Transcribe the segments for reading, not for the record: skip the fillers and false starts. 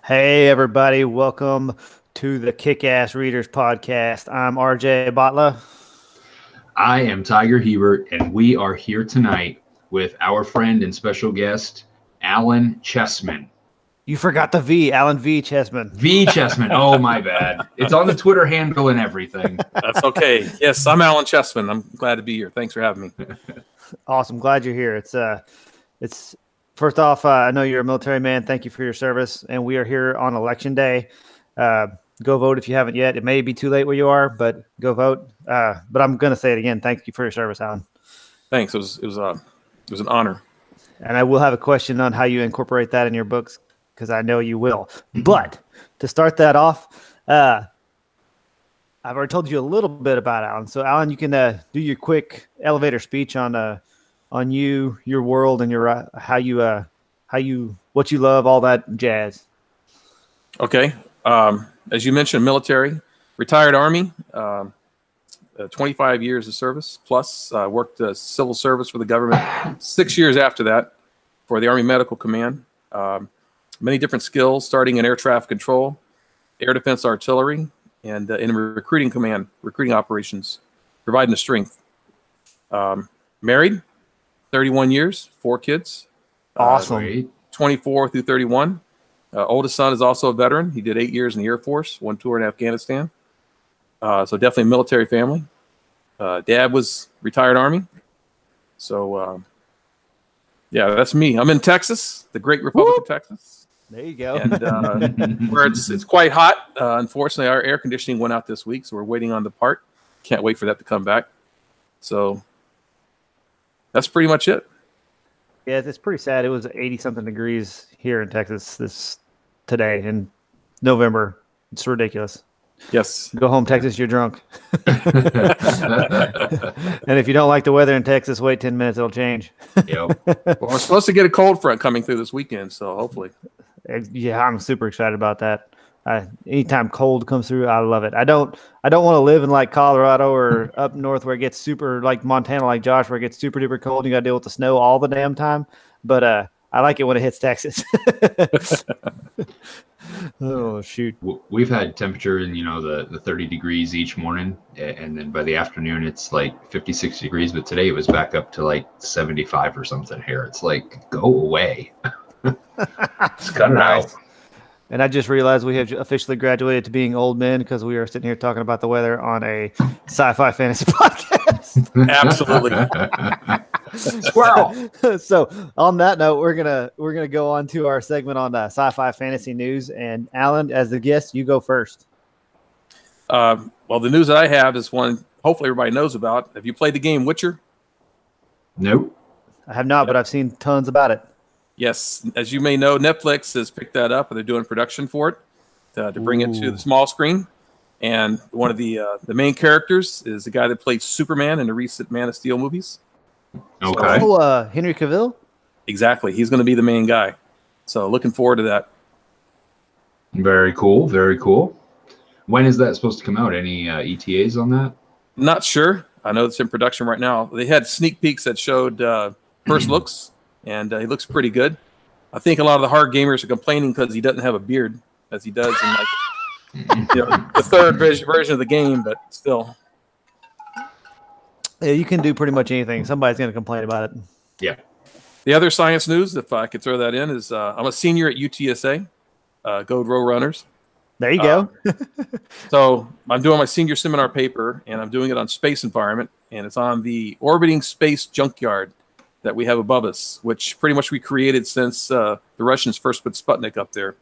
Hey, everybody. Welcome to the Kick Ass Readers Podcast. I'm RJ Botla. I am Tiger Hebert, and we are here tonight with our friend and special guest, Alan Chessman. You forgot the V, Alan V. Chessman. V. Chessman. Oh, my bad. It's on the Twitter handle and everything. That's okay. Yes, I'm Alan Chessman. I'm glad to be here. Thanks for having me. Awesome. Glad you're here. It's first off, I know you're a military man. Thank you for your service. And we are here on Election Day. Go vote if you haven't yet. It may be too late where you are, but go vote. But I'm going to say it again. Thank you for your service, Alan. Thanks. It was an honor. And I will have a question on how you incorporate that in your books, because I know you will. But to start that off, I've already told you a little bit about Alan. So, Alan, you can do your quick elevator speech on you, your world, and your what you love, all that jazz. Okay. As you mentioned, military, retired Army, 25 years of service, plus worked civil service for the government 6 years after that for the Army Medical Command. Many different skills, starting in air traffic control, air defense artillery, and in recruiting command, recruiting operations, providing the strength. Married, 31 years, 4 kids. Awesome. 24 through 31. Oldest son is also a veteran. He did 8 years in the Air Force, 1 tour in Afghanistan. So definitely a military family. Dad was retired Army. So, yeah, that's me. I'm in Texas, the great Republic of Texas. There you go. And where it's quite hot. Unfortunately, our air conditioning went out this week, so we're waiting on the part. Can't wait for that to come back. So that's pretty much it. Yeah, it's pretty sad. It was 80-something degrees here in Texas today in November. It's ridiculous. Yes. Go home, Texas, you're drunk. And if you don't like the weather in Texas, wait 10 minutes, it'll change. Yep. Well, we're supposed to get a cold front coming through this weekend, so hopefully. Yeah, I'm super excited about that. Anytime cold comes through, I love it. I don't want to live in like Colorado or up north where it gets super, like Montana, like Josh, where it gets super duper cold. And you got to deal with the snow all the damn time. But I like it when it hits Texas. Oh, shoot. We've had temperature in, the 30 degrees each morning, and then by the afternoon it's like 56 degrees, but today it was back up to like 75 or something here. It's like, go away. Just cut it out. And I just realized we have officially graduated to being old men because we are sitting here talking about the weather on a sci-fi fantasy podcast. Absolutely. Squirrel. So on that note, we're gonna go on to our segment on sci-fi fantasy news. And Alan, as the guest, you go first. Well, the news that I have is one hopefully everybody knows about. Have you played the game Witcher? Nope. I have not, but I've seen tons about it. Yes, as you may know, Netflix has picked that up, and they're doing production for it to bring it to the small screen. And one of the main characters is the guy that played Superman in the recent Man of Steel movies. Okay. So, Henry Cavill? Exactly. He's going to be the main guy. So looking forward to that. Very cool. Very cool. When is that supposed to come out? Any ETAs on that? Not sure. I know it's in production right now. They had sneak peeks that showed first looks. And he looks pretty good. I think a lot of the hard gamers are complaining because he doesn't have a beard, as he does in the third version of the game. But still, yeah, you can do pretty much anything. Somebody's going to complain about it. Yeah. The other science news, if I could throw that in, is I'm a senior at UTSA, Go Row Runners. There you go. So I'm doing my senior seminar paper, and I'm doing it on space environment, and it's on the orbiting space junkyard that we have above us, which pretty much we created since the Russians first put Sputnik up there.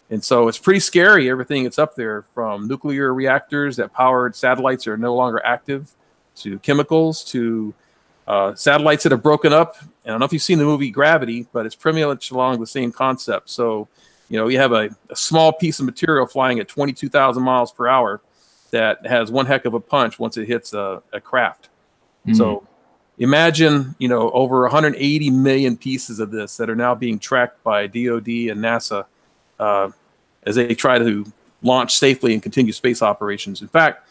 And so it's pretty scary, everything that's up there, from nuclear reactors that powered satellites that are no longer active, to chemicals, to satellites that have broken up. And I don't know if you've seen the movie Gravity, but it's pretty much along the same concept. So, you have a small piece of material flying at 22,000 miles per hour that has one heck of a punch once it hits a craft. Mm-hmm. So imagine, over 180 million pieces of this that are now being tracked by DoD and NASA as they try to launch safely and continue space operations. In fact,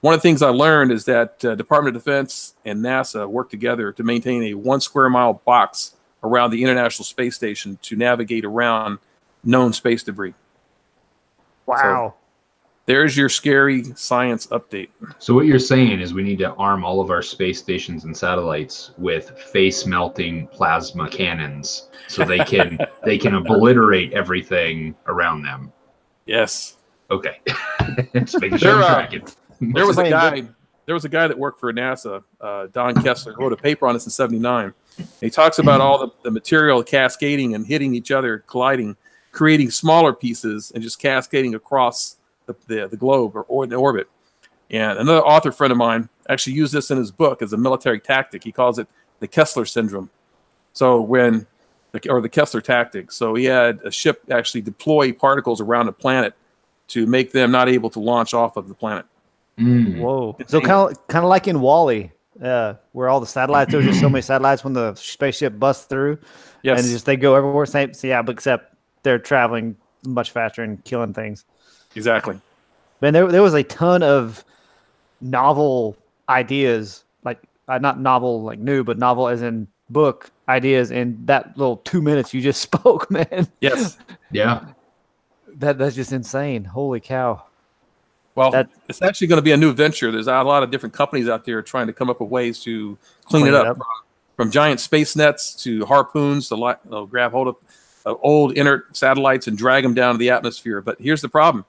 one of the things I learned is that Department of Defense and NASA work together to maintain a 1 square mile box around the International Space Station to navigate around known space debris. Wow. So there's your scary science update. So what you're saying is we need to arm all of our space stations and satellites with face melting plasma cannons so they can obliterate everything around them. Yes. Okay. Just making sure I'm tracking. There was a guy that worked for NASA, Don Kessler, wrote a paper on this in '79. He talks about all the material cascading and hitting each other, colliding, creating smaller pieces and just cascading across the globe or the orbit. And another author friend of mine actually used this in his book as a military tactic. He calls it the Kessler syndrome. So the Kessler tactic. So he had a ship actually deploy particles around the planet to make them not able to launch off of the planet. Whoa. So kind of like in Wall-E, where all the satellites, there were just so many satellites when the spaceship busts through. Yes. And just they go everywhere. Same, so yeah, but except they're traveling much faster and killing things. Exactly. Man, there was a ton of novel ideas, like not novel like new, but novel as in book ideas in that little 2 minutes you just spoke, man. Yes. Yeah. That's just insane. Holy cow. Well, it's actually going to be a new venture. There's a lot of different companies out there trying to come up with ways to clean it up. From giant space nets to harpoons to grab hold of old inert satellites and drag them down to the atmosphere. But here's the problem.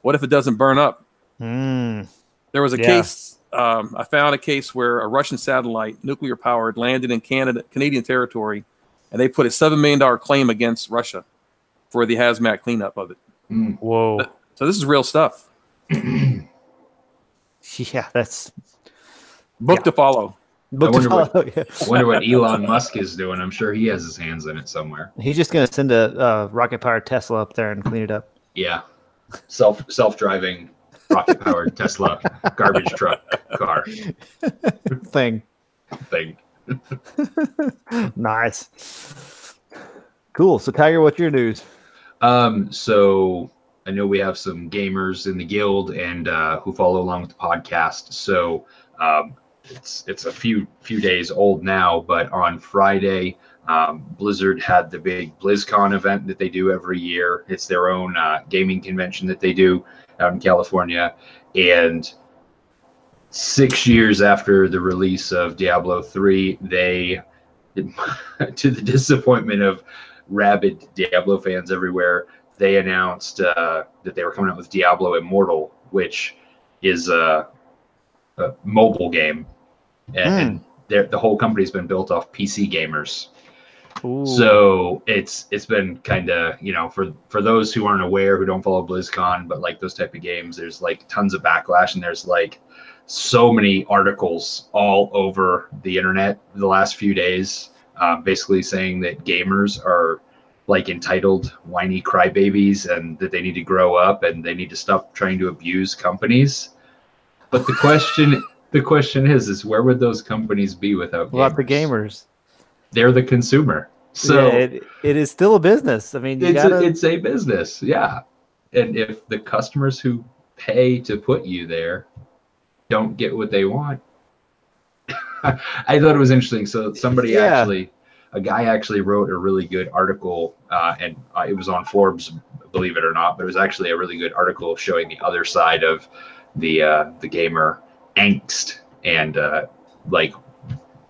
What if it doesn't burn up? There was a case. I found a case where a Russian satellite, nuclear powered, landed in Canadian territory, and they put a $7 million claim against Russia for the hazmat cleanup of it. Whoa. So this is real stuff. Yeah, that's book to follow. I wonder what Elon Musk is doing. I'm sure he has his hands in it somewhere. He's just going to send a rocket-powered Tesla up there and clean it up. Yeah. Self-driving rocket-powered Tesla garbage truck car thing. Nice. Cool. So Tiger, what's your news? So I know we have some gamers in the guild and who follow along with the podcast. So it's a few days old now, but on Friday, Blizzard had the big BlizzCon event that they do every year. It's their own gaming convention that they do out in California. And 6 years after the release of Diablo 3, they, to the disappointment of rabid Diablo fans everywhere, they announced that they were coming out with Diablo Immortal, which is a mobile game. And the whole company's been built off PC gamers. Ooh. So it's been kind of, for those who aren't aware, who don't follow BlizzCon, but like those type of games, there's like tons of backlash, and there's like so many articles all over the internet the last few days, basically saying that gamers are like entitled whiny crybabies and that they need to grow up and they need to stop trying to abuse companies. But the question is where would those companies be without gamers? Without the gamers. They're the consumer. So yeah, it is still a business. I mean, it's a business. Yeah. And if the customers who pay to put you there don't get what they want, I thought it was interesting. So somebody a guy actually wrote a really good article, and it was on Forbes, believe it or not, but it was actually a really good article showing the other side of the gamer angst and like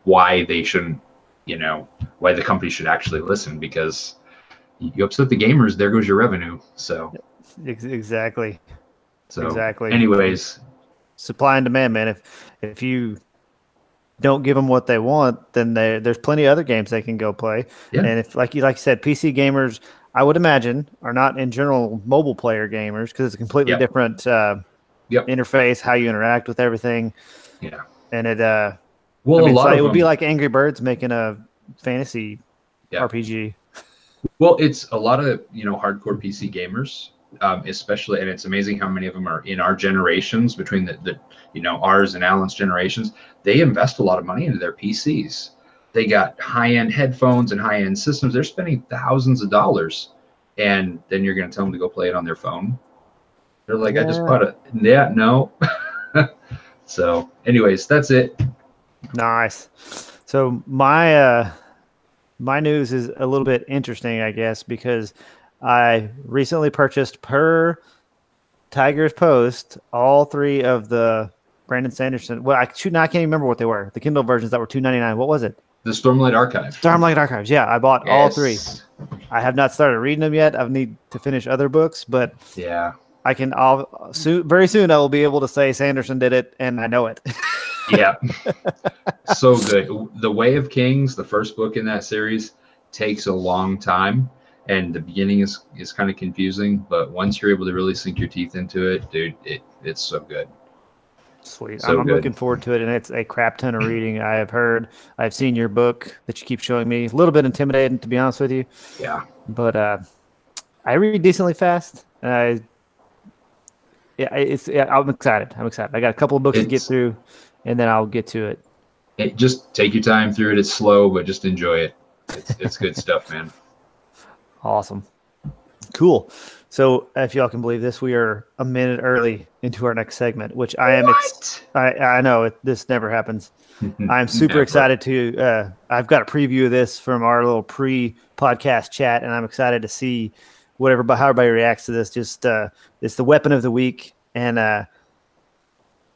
why they shouldn't, why the company should actually listen, because you upset the gamers, there goes your revenue. So exactly. Anyways, supply and demand, man. If you don't give them what they want, then there's plenty of other games they can go play. Yeah. And if like you said, PC gamers, I would imagine, are not in general mobile player gamers, because it's a completely different interface, how you interact with everything. Yeah. And it it would be like Angry Birds making a fantasy RPG. Well, it's a lot of hardcore PC gamers, especially, and it's amazing how many of them are in our generations, between the ours and Alan's generations. They invest a lot of money into their PCs. They got high-end headphones and high-end systems. They're spending thousands of dollars, and then you're going to tell them to go play it on their phone. They're like, I just bought it. Yeah, no. So, anyways, that's it. Nice. So my news is a little bit interesting, I guess, because I recently purchased per Tiger's post all 3 of the Brandon Sanderson. Well, I can't even remember what they were. The Kindle versions that were $2.99. What was it? The Stormlight Archive. Starlight Archives. Yeah, I bought all 3. Yes. I have not started reading them yet. I need to finish other books, but Yeah. I can very soon I will be able to say Sanderson did it, and I know it. Yeah. So good. The Way of Kings, the first book in that series, takes a long time, and the beginning is kind of confusing, but once you're able to really sink your teeth into it, dude, it's so good. Sweet. So I'm good. looking forward to it, and it's a crap ton of reading. I've seen your book that you keep showing me. A little bit intimidating, to be honest with you. Yeah. But I read decently fast, and I'm excited. I got a couple of books to get through, and then I'll get to it. Just take your time through it. It's slow, but just enjoy it. It's good stuff, man. Awesome. Cool. So if y'all can believe this, we are a minute early into our next segment, which I am. I know this never happens. I'm super excited to. I've got a preview of this from our little pre-podcast chat, and I'm excited to see how everybody reacts to this. Just it's the weapon of the week, and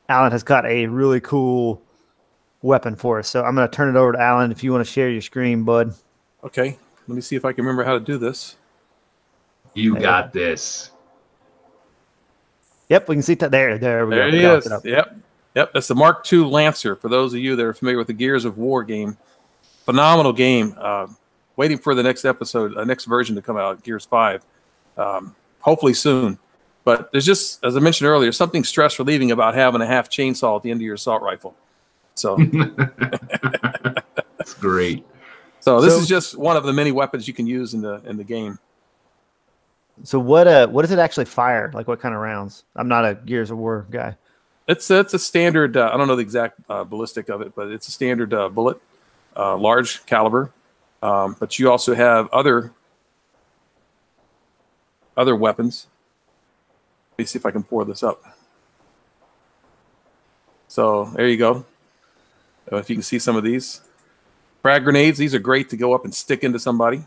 Alan has got a really cool weapon for us. So I'm going to turn it over to Alan if you want to share your screen, bud. Okay, let me see if I can remember how to do this. You got this. Yep, we can see that. There we go. There he is. Yep. That's the Mark II Lancer. For those of you that are familiar with the Gears of War game, phenomenal game. Waiting for the next episode, next version to come out, Gears 5. Hopefully soon. But there's just, as I mentioned earlier, something stress relieving about having a half chainsaw at the end of your assault rifle. So that's great. So this is just one of the many weapons you can use in the game. So what does it actually fire? Like what kind of rounds? I'm not a Gears of War guy. It's a standard. I don't know the exact ballistic of it, but it's a standard bullet, large caliber. But you also have other weapons. Let me see if I can pour this up. So there you go. If you can see some of these frag grenades, these are great to go up and stick into somebody.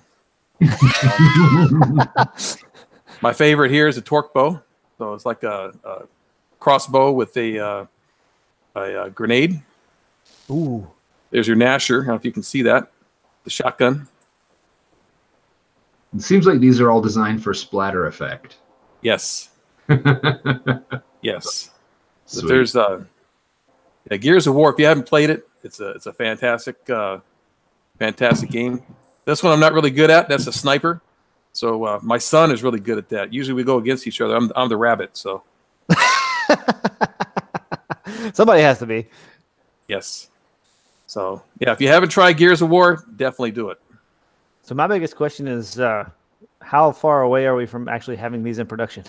My favorite here is a torque bow. So it's like a crossbow with a grenade. Ooh. There's your Nasher. I don't know if you can see that. The shotgun. It seems like these are all designed for splatter effect. Yes. Yes. Sweet. But there's Gears of War. If you haven't played it, it's a fantastic fantastic game. This one I'm not really good at. That's a sniper. So my son is really good at that. Usually we go against each other. I'm the rabbit. So somebody has to be. Yes. So yeah, if you haven't tried Gears of War, definitely do it. So my biggest question is, how far away are we from actually having these in production?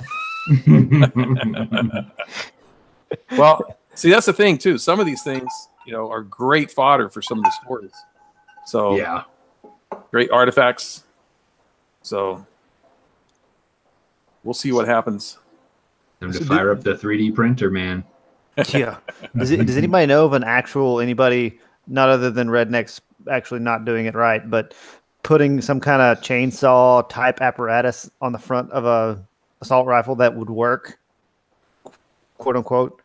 Well, see, that's the thing too. Some of these things, are great fodder for some of the stories. So yeah, great artifacts. So we'll see what happens. Time to fire up the 3D printer, man. Yeah. Does anybody know of anybody, not other than rednecks, actually not doing it right, but putting some kind of chainsaw type apparatus on the front of a assault rifle that would work, quote unquote?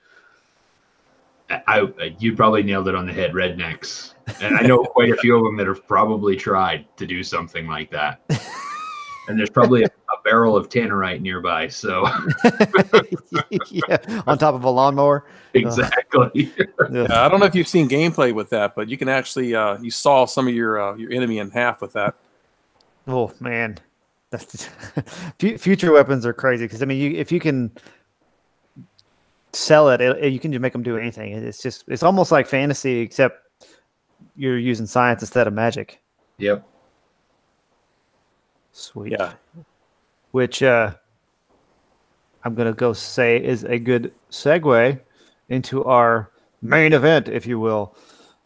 You probably nailed it on the head, rednecks. And I know quite a few of them that have probably tried to do something like that. And there's probably a barrel of tannerite nearby. So, yeah, on top of a lawnmower. Exactly. I don't know if you've seen gameplay with that, but you can actually you saw some of your enemy in half with that. Oh man, that's future weapons are crazy because if you can sell it, you can just make them do anything. It's almost like fantasy, except you're using science instead of magic. Yep. Sweet. Yeah. Which I'm going to go say is a good segue into our main event, if you will.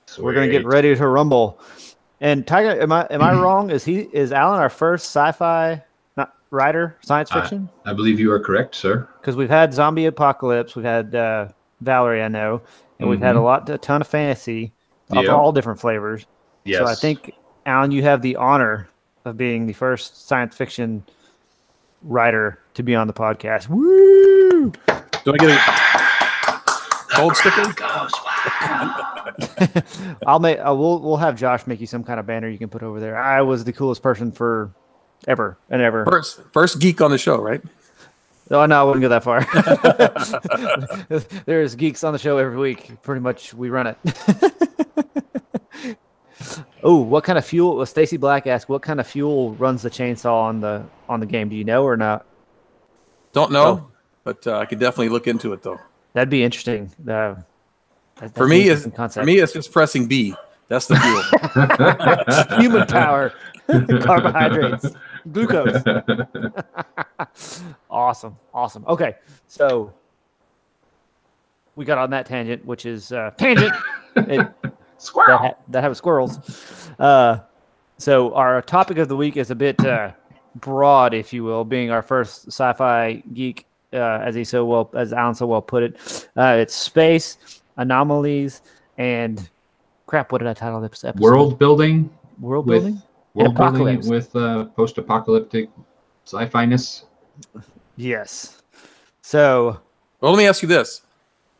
Sweet. We're going to get ready to rumble. And Tiger, am I wrong? Is Alan our first sci-fi writer, science fiction? I believe you are correct, sir. Because we've had Zombie Apocalypse, we've had Valerie, I know, and we've had a ton of fantasy of all different flavors. Yes. So I think, Alan, you have the honor of being the first science fiction writer to be on the podcast. Woo! Do I get a gold sticker? We'll have Josh make you some kind of banner you can put over there. I was the coolest person for ever and ever. First geek on the show, right? Oh no, I wouldn't go that far. There's geeks on the show every week. Pretty much, we run it. Oh, what kind of fuel? Well, Stacy Black asked, "What kind of fuel runs the chainsaw on the game? Do you know or not?" Don't know, but I could definitely look into it though. That'd be interesting. For me, it's just pressing B. That's the fuel. Human power, carbohydrates, glucose. Awesome. Okay, so we got on that tangent, which is tangent. Squirrel. That have squirrels. So our topic of the week is a bit broad, if you will, being our first sci-fi geek, as Alan so well put it. It's space, anomalies, and crap. What did I title this episode? World building. World building With post-apocalyptic sci-fi-ness. Yes. So, well, let me ask you this: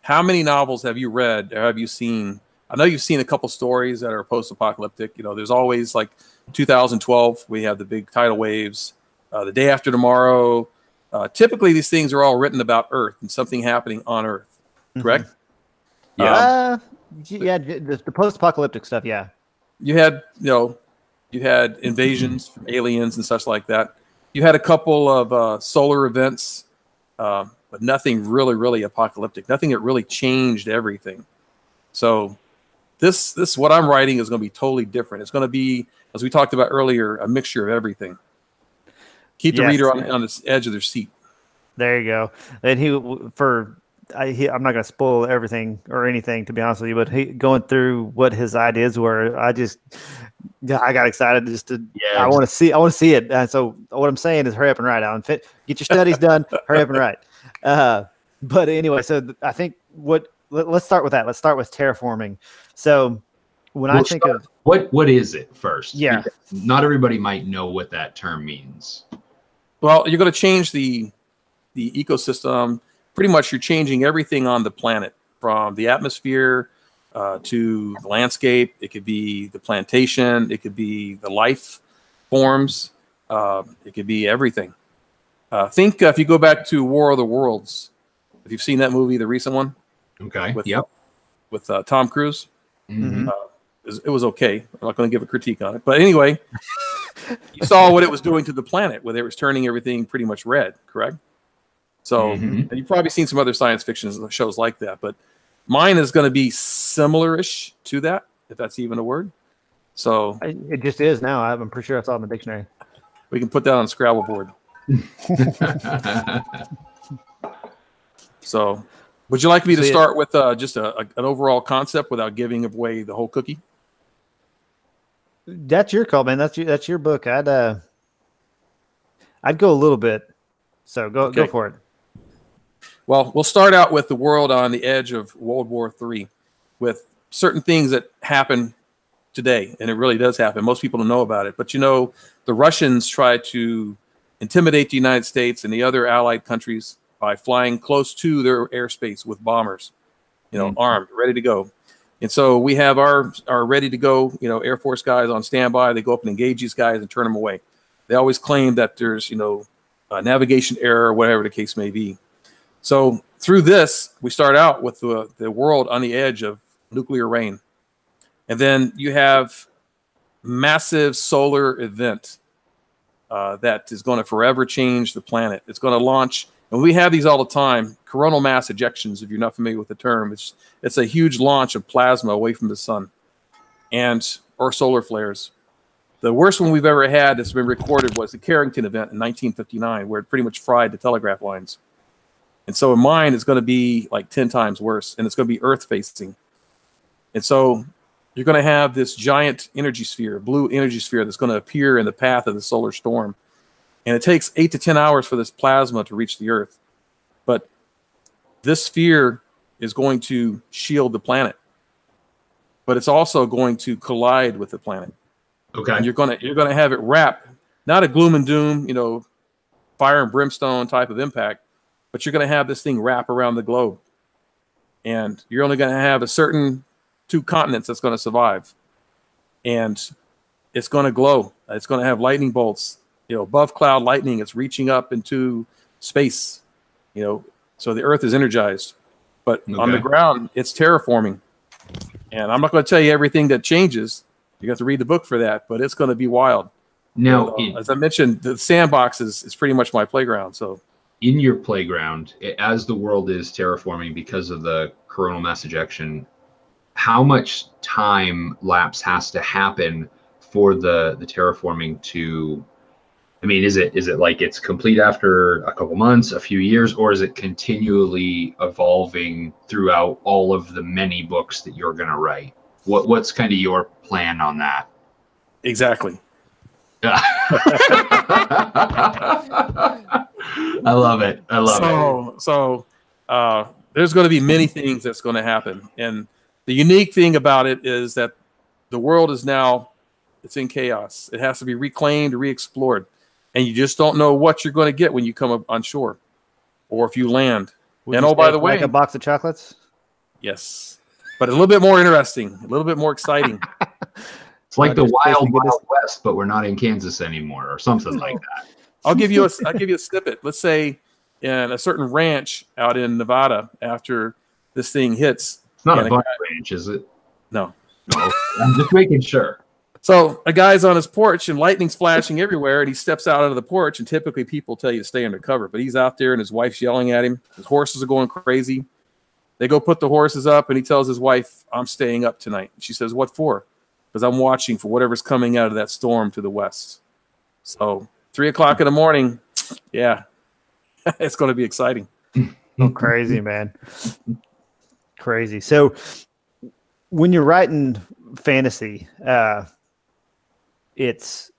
how many novels have you read or have you seen? I know you've seen a couple stories that are post-apocalyptic. You know, there's always like 2012. We have the big tidal waves. The Day After Tomorrow. Typically, these things are all written about Earth and something happening on Earth. Correct? Mm-hmm. Yeah. The post-apocalyptic stuff. Yeah. You had invasions from aliens and such like that. You had a couple of solar events, but nothing really apocalyptic. Nothing that really changed everything. So this what I'm writing is going to be totally different. It's going to be, as we talked about earlier, a mixture of everything. Keep the reader on the edge of their seat. There you go. And I'm not going to spoil everything or anything, to be honest with you, but going through what his ideas were, I got excited I want to see it. And so what I'm saying is hurry up and write, Alan. Get your studies done, hurry up and write. But anyway, so I think let's start with that. Let's start with terraforming. So I think of what is it first? Yeah. Because not everybody might know what that term means. Well, you're going to change the ecosystem. Pretty much you're changing everything on the planet, from the atmosphere to the landscape. It could be the plantation. It could be the life forms. It could be everything. Think if you go back to War of the Worlds, if you've seen that movie, the recent one. Okay. With Tom Cruise. Mm-hmm. It was okay. I'm not going to give a critique on it. But anyway, you saw what it was doing to the planet, where it was turning everything pretty much red, correct? So, and you've probably seen some other science fiction shows like that, but mine is going to be similar-ish to that, if that's even a word. So it just is now. I'm pretty sure I saw it in the dictionary. We can put that on a Scrabble board. So, would you like me to start with just an overall concept without giving away the whole cookie? That's your call, man. That's your book. I'd go a little bit. So go for it. Well, we'll start out with the world on the edge of World War III, with certain things that happen today, and it really does happen. Most people don't know about it, but the Russians try to intimidate the United States and the other allied countries by flying close to their airspace with bombers, armed, ready to go. And so we have our ready to go, Air Force guys on standby. They go up and engage these guys and turn them away. They always claim that there's, a navigation error or whatever the case may be. So through this, we start out with the world on the edge of nuclear rain. And then you have massive solar event that is going to forever change the planet. It's going to launch, and we have these all the time, coronal mass ejections, if you're not familiar with the term. It's a huge launch of plasma away from the sun or solar flares. The worst one we've ever had that's been recorded was the Carrington event in 1959, where it pretty much fried the telegraph lines. And so in mine, it's going to be like 10 times worse, and it's going to be Earth facing. And so you're going to have this giant energy sphere, blue energy sphere, that's going to appear in the path of the solar storm. And it takes 8 to 10 hours for this plasma to reach the Earth. But this sphere is going to shield the planet, but it's also going to collide with the planet. Okay. And you're going to have it wrap, not a gloom and doom, fire and brimstone type of impact, but you're going to have this thing wrap around the globe. And you're only going to have a certain 2 continents that's going to survive. And it's going to glow. It's going to have lightning bolts, above cloud lightning. It's reaching up into space, so the Earth is energized. But on the ground, it's terraforming. And I'm not going to tell you everything that changes. You have to read the book for that, but it's going to be wild. Now, as I mentioned, the sandbox is pretty much my playground. So, in your playground, as the world is terraforming because of the coronal mass ejection, how much time lapse has to happen for the terraforming to? I mean, is it like it's complete after a couple months, a few years, or is it continually evolving throughout all of the many books that you're going to write? What's kind of your plan on that? Exactly. I love it. I love it. So there's going to be many things that's going to happen. And the unique thing about it is that the world is now, it's in chaos. It has to be reclaimed, re-explored. And you just don't know what you're going to get when you come up on shore or if you land. And by the way, like a box of chocolates? Yes. But a little bit more interesting, a little bit more exciting. It's like the wild west, but we're not in Kansas anymore or something like that. I'll give you a snippet. Let's say in a certain ranch out in Nevada, after this thing hits. It's not a bunch ranch, is it? No. I'm just making sure. So a guy's on his porch and lightning's flashing everywhere, and he steps out onto the porch, and typically people tell you to stay under cover, but he's out there and his wife's yelling at him. His horses are going crazy. They go put the horses up, and he tells his wife, I'm staying up tonight. She says, what for? Because I'm watching for whatever's coming out of that storm to the west. So 3 o'clock in the morning, yeah, it's going to be exciting. Oh, crazy, man. Crazy. So when you're writing fantasy, it's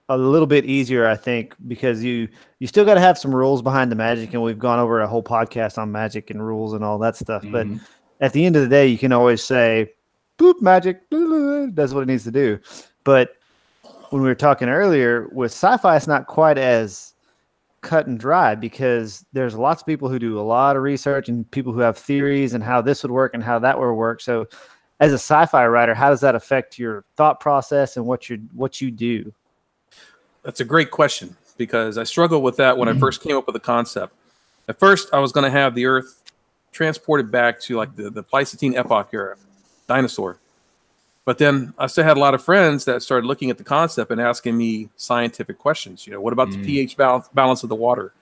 a little bit easier, I think, because you still got to have some rules behind the magic, and we've gone over a whole podcast on magic and rules and all that stuff. But at the end of the day, you can always say, boop, magic, does what it needs to do. But when we were talking earlier, with sci-fi, it's not quite as cut and dry, because there's lots of people who do a lot of research and people who have theories and how this would work and how that would work. So as a sci-fi writer, how does that affect your thought process and what you do? That's a great question, because I struggled with that when I first came up with the concept. At first, I was going to have the Earth transported back to like the Pleistocene epoch era, dinosaur. But then I still had a lot of friends that started looking at the concept and asking me scientific questions. What about the pH balance of the water?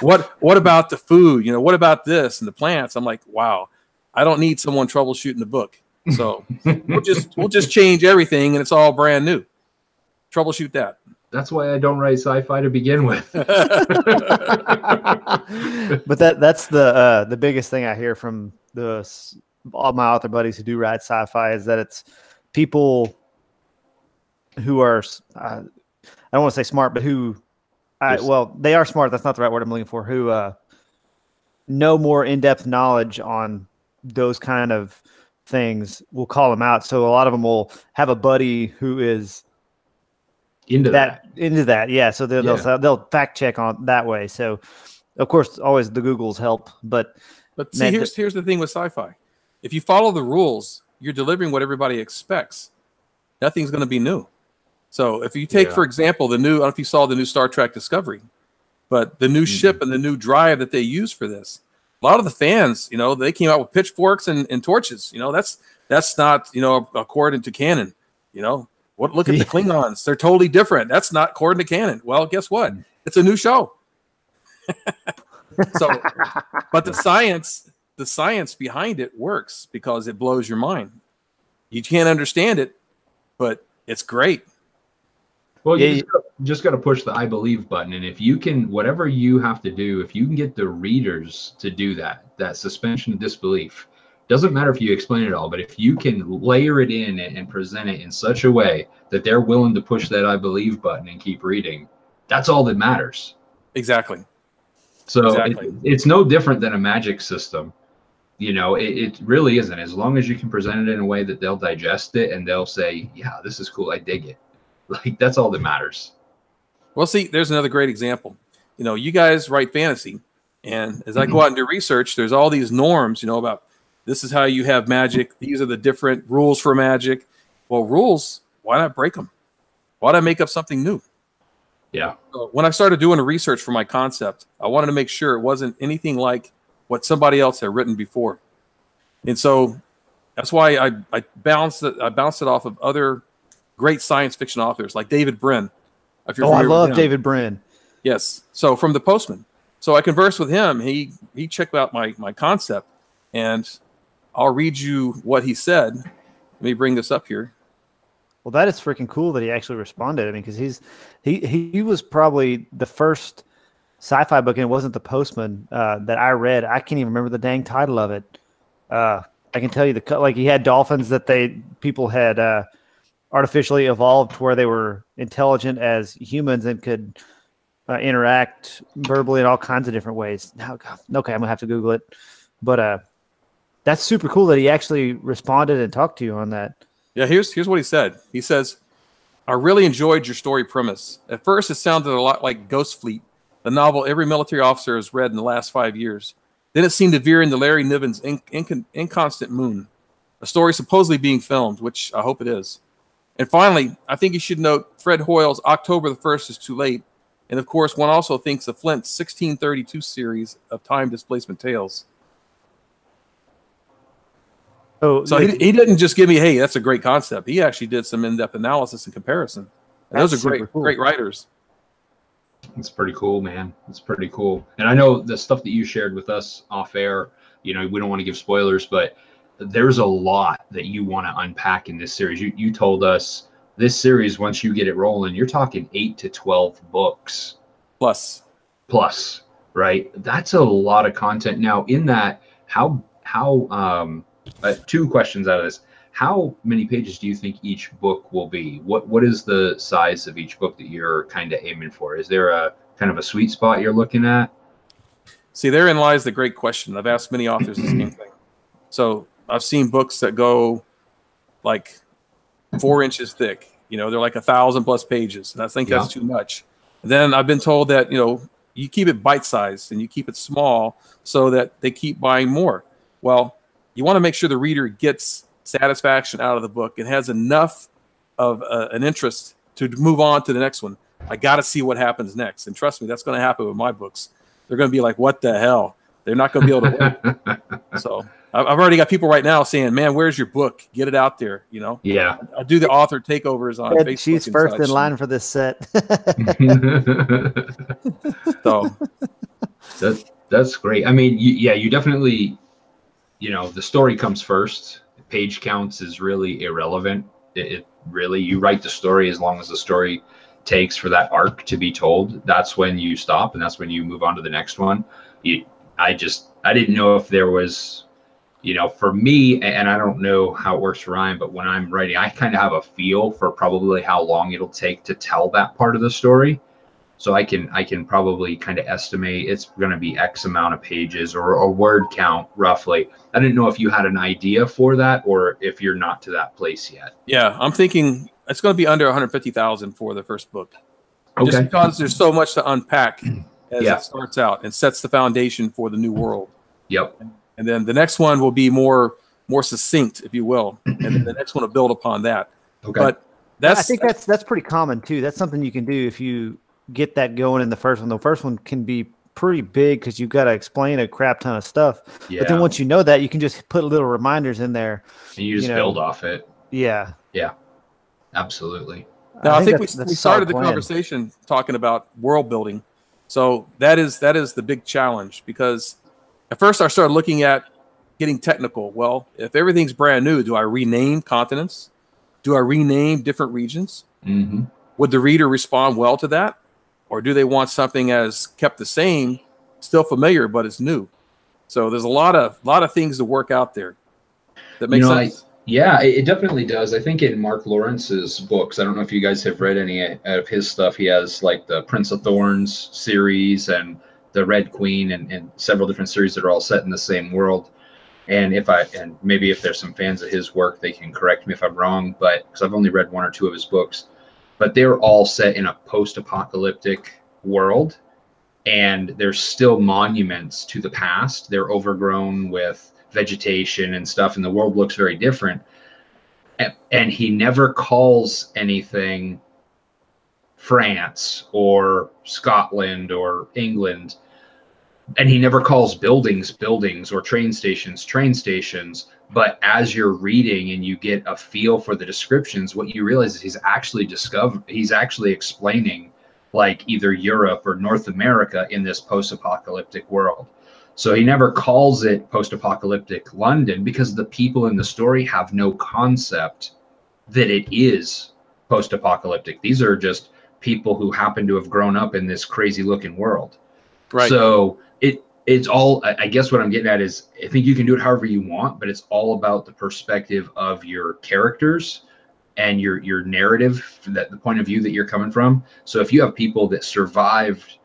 What about the food? What about this and the plants? I'm like, wow, I don't need someone troubleshooting the book. So we'll just change everything and it's all brand new. Troubleshoot that. That's why I don't write sci-fi to begin with. But that's the biggest thing I hear from all my author buddies who do write sci-fi, is that it's people who are I don't want to say smart, but they are smart. That's not the right word I'm looking for. Who know more in-depth knowledge on those kind of things. We'll call them out. So a lot of them will have a buddy who is into that. Yeah. So they'll fact check on that way. So of course, always the Googles help, but see, here's the thing with sci-fi. If you follow the rules, you're delivering what everybody expects. Nothing's going to be new. So if you take, for example, I don't know if you saw the new Star Trek Discovery, but the new ship and the new drive that they use for this, a lot of the fans, they came out with pitchforks and torches. That's not, according to canon. Look at the Klingons. They're totally different. That's not according to canon. Well, guess what? It's a new show. But the science behind it works because it blows your mind. You can't understand it, but it's great. Well, you just got to push the I believe button. And if you can, whatever you have to do, if you can get the readers to do that suspension of disbelief, doesn't matter if you explain it all, but if you can layer it in and present it in such a way that they're willing to push that I believe button and keep reading, that's all that matters. Exactly. So it's no different than a magic system. It really isn't. As long as you can present it in a way that they'll digest it and they'll say, yeah, this is cool, I dig it. Like, that's all that matters. Well, see, there's another great example. you know, you guys write fantasy, and as I go out and do research, there's all these norms, you know, about this is how you have magic. These are the different rules for magic. Well, rules, why not break them? Why not make up something new? Yeah. So when I started doing the research for my concept, I wanted to make sure it wasn't anything like what somebody else had written before. And so that's why I bounced it off of other great science fiction authors like David Brin. If you're I familiar with love him. David Brin. Yes. So from the Postman. So I conversed with him. He checked out my concept, and I'll read you what he said. Let me bring this up here. Well, that is freaking cool that he actually responded. I mean, because he was probably the first sci-fi book, and it wasn't The Postman that I read. I can't even remember the dang title of it. I can tell you like he had dolphins that people had artificially evolved to where they were intelligent as humans and could interact verbally in all kinds of different ways. Now, okay, I'm gonna have to Google it, but that's super cool that he actually responded and talked to you on that. Yeah, here's what he said. He says, "I really enjoyed your story premise. At first, it sounded a lot like Ghost Fleet, the novel every military officer has read in the last 5 years. Then it seemed to veer into Larry Niven's Inconstant Moon, a story supposedly being filmed, which I hope it is. And finally, I think you should note Fred Hoyle's October the 1st is Too Late. And of course, one also thinks of Flint's 1632 series of time displacement tales." So he didn't just give me, hey, that's a great concept. He actually did some in-depth analysis and comparison. And those are great writers. It's pretty cool, man. It's pretty cool. And I know the stuff that you shared with us off air, you know, we don't want to give spoilers, but there's a lot that you want to unpack in this series. You told us this series, once you get it rolling, you're talking 8 to 12 books. Plus, right? That's a lot of content. Now, in that, how two questions out of this. How many pages do you think each book will be? What is the size of each book that you're kind of aiming for? Is there a kind of a sweet spot you're looking at? See, therein lies the great question. I've asked many authors the same thing. So I've seen books that go like 4 inches thick. You know, they're like 1,000+ pages, and I think that's too much. And then I've been told that, you know, you keep it bite-sized and you keep it small so that they keep buying more. Well, you want to make sure the reader gets satisfaction out of the book and has enough of an interest to move on to the next one. I got to see what happens next. And trust me, that's going to happen with my books. They're going to be like, what the hell? They're not going to be able to wait. So I've already got people right now saying, man, where's your book? Get it out there. You know? Yeah. I do the author takeovers on Facebook. She's first in line for this set. So that's great. I mean, you definitely, you know, the story comes first. Page counts is really irrelevant. It really, you write the story as long as the story takes for that arc to be told. That's when you stop, and that's when you move on to the next one. I didn't know if there was, you know, for me, and I don't know how it works for Ryan, but when I'm writing, I kind of have a feel for probably how long it'll take to tell that part of the story. So I can probably kind of estimate it's going to be X amount of pages or a word count roughly. I didn't know if you had an idea for that or if you're not to that place yet. Yeah, I'm thinking it's going to be under 150,000 for the first book. Okay. Just because there's so much to unpack as Yeah. it starts out and sets the foundation for the new world. Yep. And then the next one will be more succinct, if you will. And then the next one will build upon that. Okay. But I think that's pretty common too. That's something you can do if you get that going in the first one. The first one can be pretty big because you've got to explain a crap ton of stuff. Yeah. But then once you know that, you can just put little reminders in there. And you just build off it. Yeah. Yeah. Absolutely. Now, I think we that's a started the solid plan. conversation talking about world building. So that is the big challenge, because at first I started looking at getting technical. Well, if everything's brand new, do I rename continents? Do I rename different regions? Mm-hmm. Would the reader respond well to that? Or do they want something as kept the same, still familiar, but it's new? So there's a lot of things to work out there. That makes sense. Yeah, it definitely does. I think in Mark Lawrence's books, I don't know if you guys have read any of his stuff. He has like the Prince of Thorns series and the Red Queen and several different series that are all set in the same world. And maybe if there's some fans of his work, they can correct me if I'm wrong, but because I've only read one or two of his books, but they're all set in a post-apocalyptic world. and there's still monuments to the past. They're overgrown with vegetation and stuff, and the world looks very different. And he never calls anything France or Scotland or England, and he never calls buildings buildings or train stations train stations. But as you're reading and you get a feel for the descriptions, what you realize is he's actually explaining like either Europe or North America in this post-apocalyptic world. So he never calls it post-apocalyptic London because the people in the story have no concept that it is post-apocalyptic. These are just people who happen to have grown up in this crazy looking world. Right. So it's all, I guess what I'm getting at is I think you can do it however you want, but it's all about the perspective of your characters and your narrative, that the point of view that you're coming from. So if you have people that survived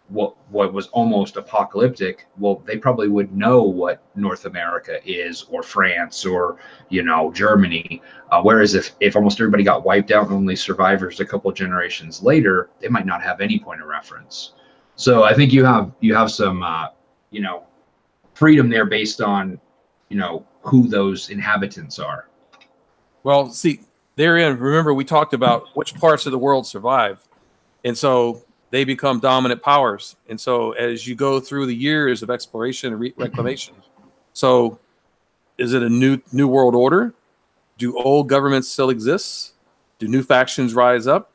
what was almost apocalyptic, well, they probably would know what North America is, or France, or Germany. Whereas if almost everybody got wiped out and only survivors a couple generations later, they might not have any point of reference. So I think you have some freedom there based on who those inhabitants are. Well, see, therein, remember we talked about which parts of the world survive, and so they become dominant powers. And so as you go through the years of exploration and reclamation, so is it a new world order? Do old governments still exist? Do new factions rise up?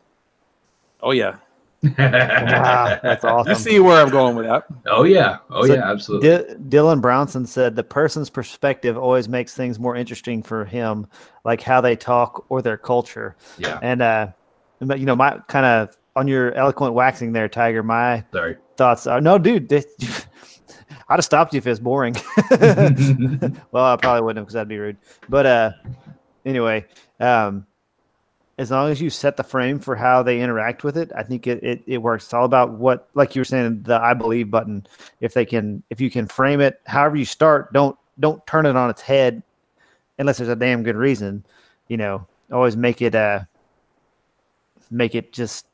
Oh yeah. Wow, that's awesome. You see where I'm going with that. Oh yeah, absolutely. Dylan Brownson said the person's perspective always makes things more interesting for him, like how they talk or their culture. Yeah. And my kind of on your eloquent waxing there, Tiger. My thoughts are no, dude. I'd have stopped you if it's boring. Well, I probably wouldn't have because that'd be rude. But anyway, as long as you set the frame for how they interact with it, I think it works. It's all about what, like you were saying, the I believe button. If you can frame it however you start, don't turn it on its head unless there's a damn good reason. Always make it just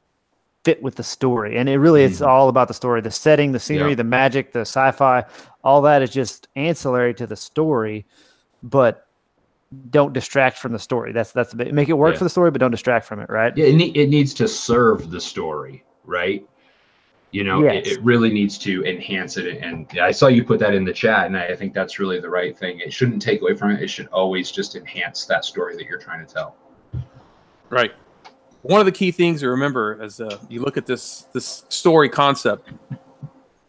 fit with the story. And it really it's all about the story, the setting, the scenery, the magic, the sci-fi, all that is just ancillary to the story, but don't distract from the story. That's the bit. Make it work for the story, but don't distract from it, right? Yeah, it needs to serve the story, right? Yes. It really needs to enhance it. And I saw you put that in the chat, and I think that's really the right thing. It shouldn't take away from it. It should always just enhance that story that you're trying to tell. Right. One of the key things to remember as you look at this story concept,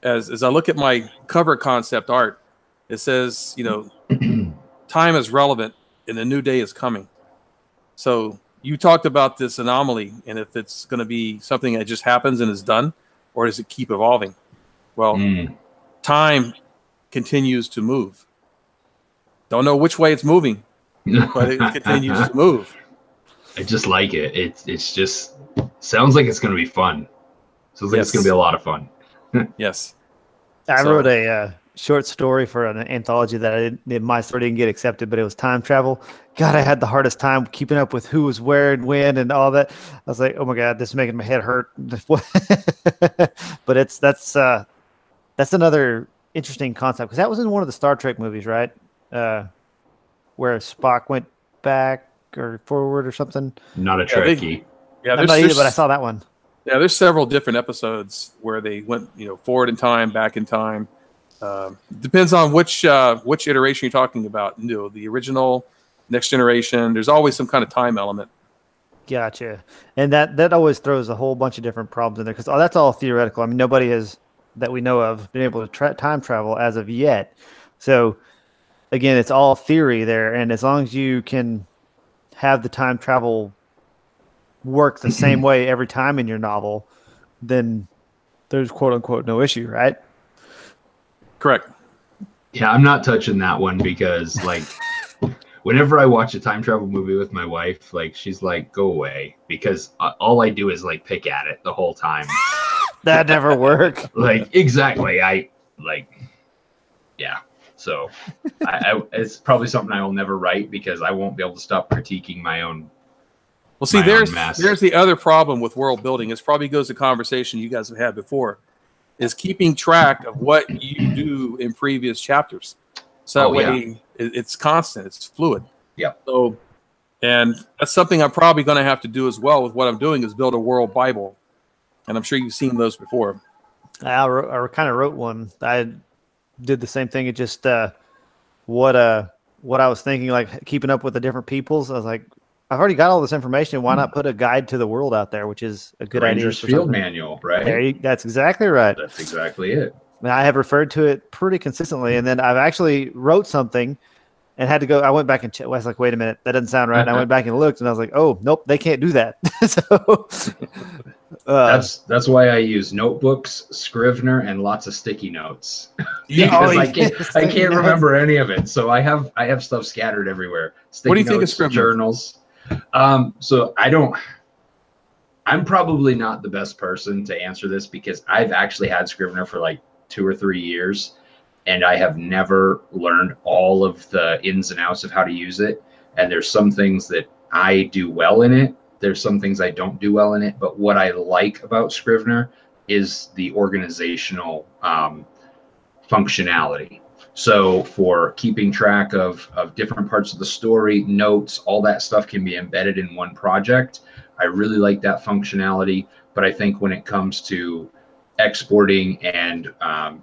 as I look at my cover concept art, it says, time is relevant and a new day is coming. So you talked about this anomaly, and if it's going to be something that just happens and is done, or does it keep evolving? Well, time continues to move. Don't know which way it's moving, but it continues to move. I just like it. It's just sounds like it's going to be fun. Sounds like it's going to be a lot of fun. Yes. I wrote a short story for an anthology that my story didn't get accepted, but it was time travel. God, I had the hardest time keeping up with who was where and when and all that. I was like, oh my God, this is making my head hurt. But that's another interesting concept, because that was in one of the Star Trek movies, right? Where Spock went back or forward or something. Not a Trekkie. I'm not either, but I saw that one. Yeah, there's several different episodes where they went, forward in time, back in time. Depends on which iteration you're talking about. The original, Next Generation. There's always some kind of time element. Gotcha. And that always throws a whole bunch of different problems in there, because that's all theoretical. I mean, nobody has, that we know of, been able to time travel as of yet. So again, it's all theory there. And as long as you can have the time travel work the same way every time in your novel, then there's quote unquote no issue, right? Correct. Yeah, I'm not touching that one because whenever I watch a time travel movie with my wife, she's like, go away, because all I do is pick at it the whole time. That never worked. Exactly. Yeah. So it's probably something I will never write, because I won't be able to stop critiquing my own. Well, see, there's the other problem with world building. This probably goes to conversation you guys have had before. is keeping track of what you do in previous chapters. So that way it's constant, it's fluid. Yeah. So, and that's something I'm probably going to have to do as well with what I'm doing is build a world Bible. And I'm sure you've seen those before. I kind of wrote one. I did the same thing. It just what I was thinking, like keeping up with the different peoples. I was like, I've already got all this information. Why not put a guide to the world out there, which is a good idea. Ranger's Field Manual, right? That's exactly right. That's exactly it. And I have referred to it pretty consistently, and then I've actually wrote something and had to go. I went back and checked. I was like, wait a minute, that doesn't sound right. And I went back and looked, and I was like, oh, nope, they can't do that. So that's why I use notebooks, Scrivener, and lots of sticky notes. Yeah, because I can't remember any of it. So I have stuff scattered everywhere. Sticky what do you notes, think of Scrivener? Journals. So I'm probably not the best person to answer this because I've actually had Scrivener for like 2 or 3 years, and I have never learned all of the ins and outs of how to use it. And there's some things that I do well in it. There's some things I don't do well in it. But what I like about Scrivener is the organizational functionality. So for keeping track of different parts of the story, notes, all that stuff can be embedded in one project. I really like that functionality. But I think when it comes to exporting and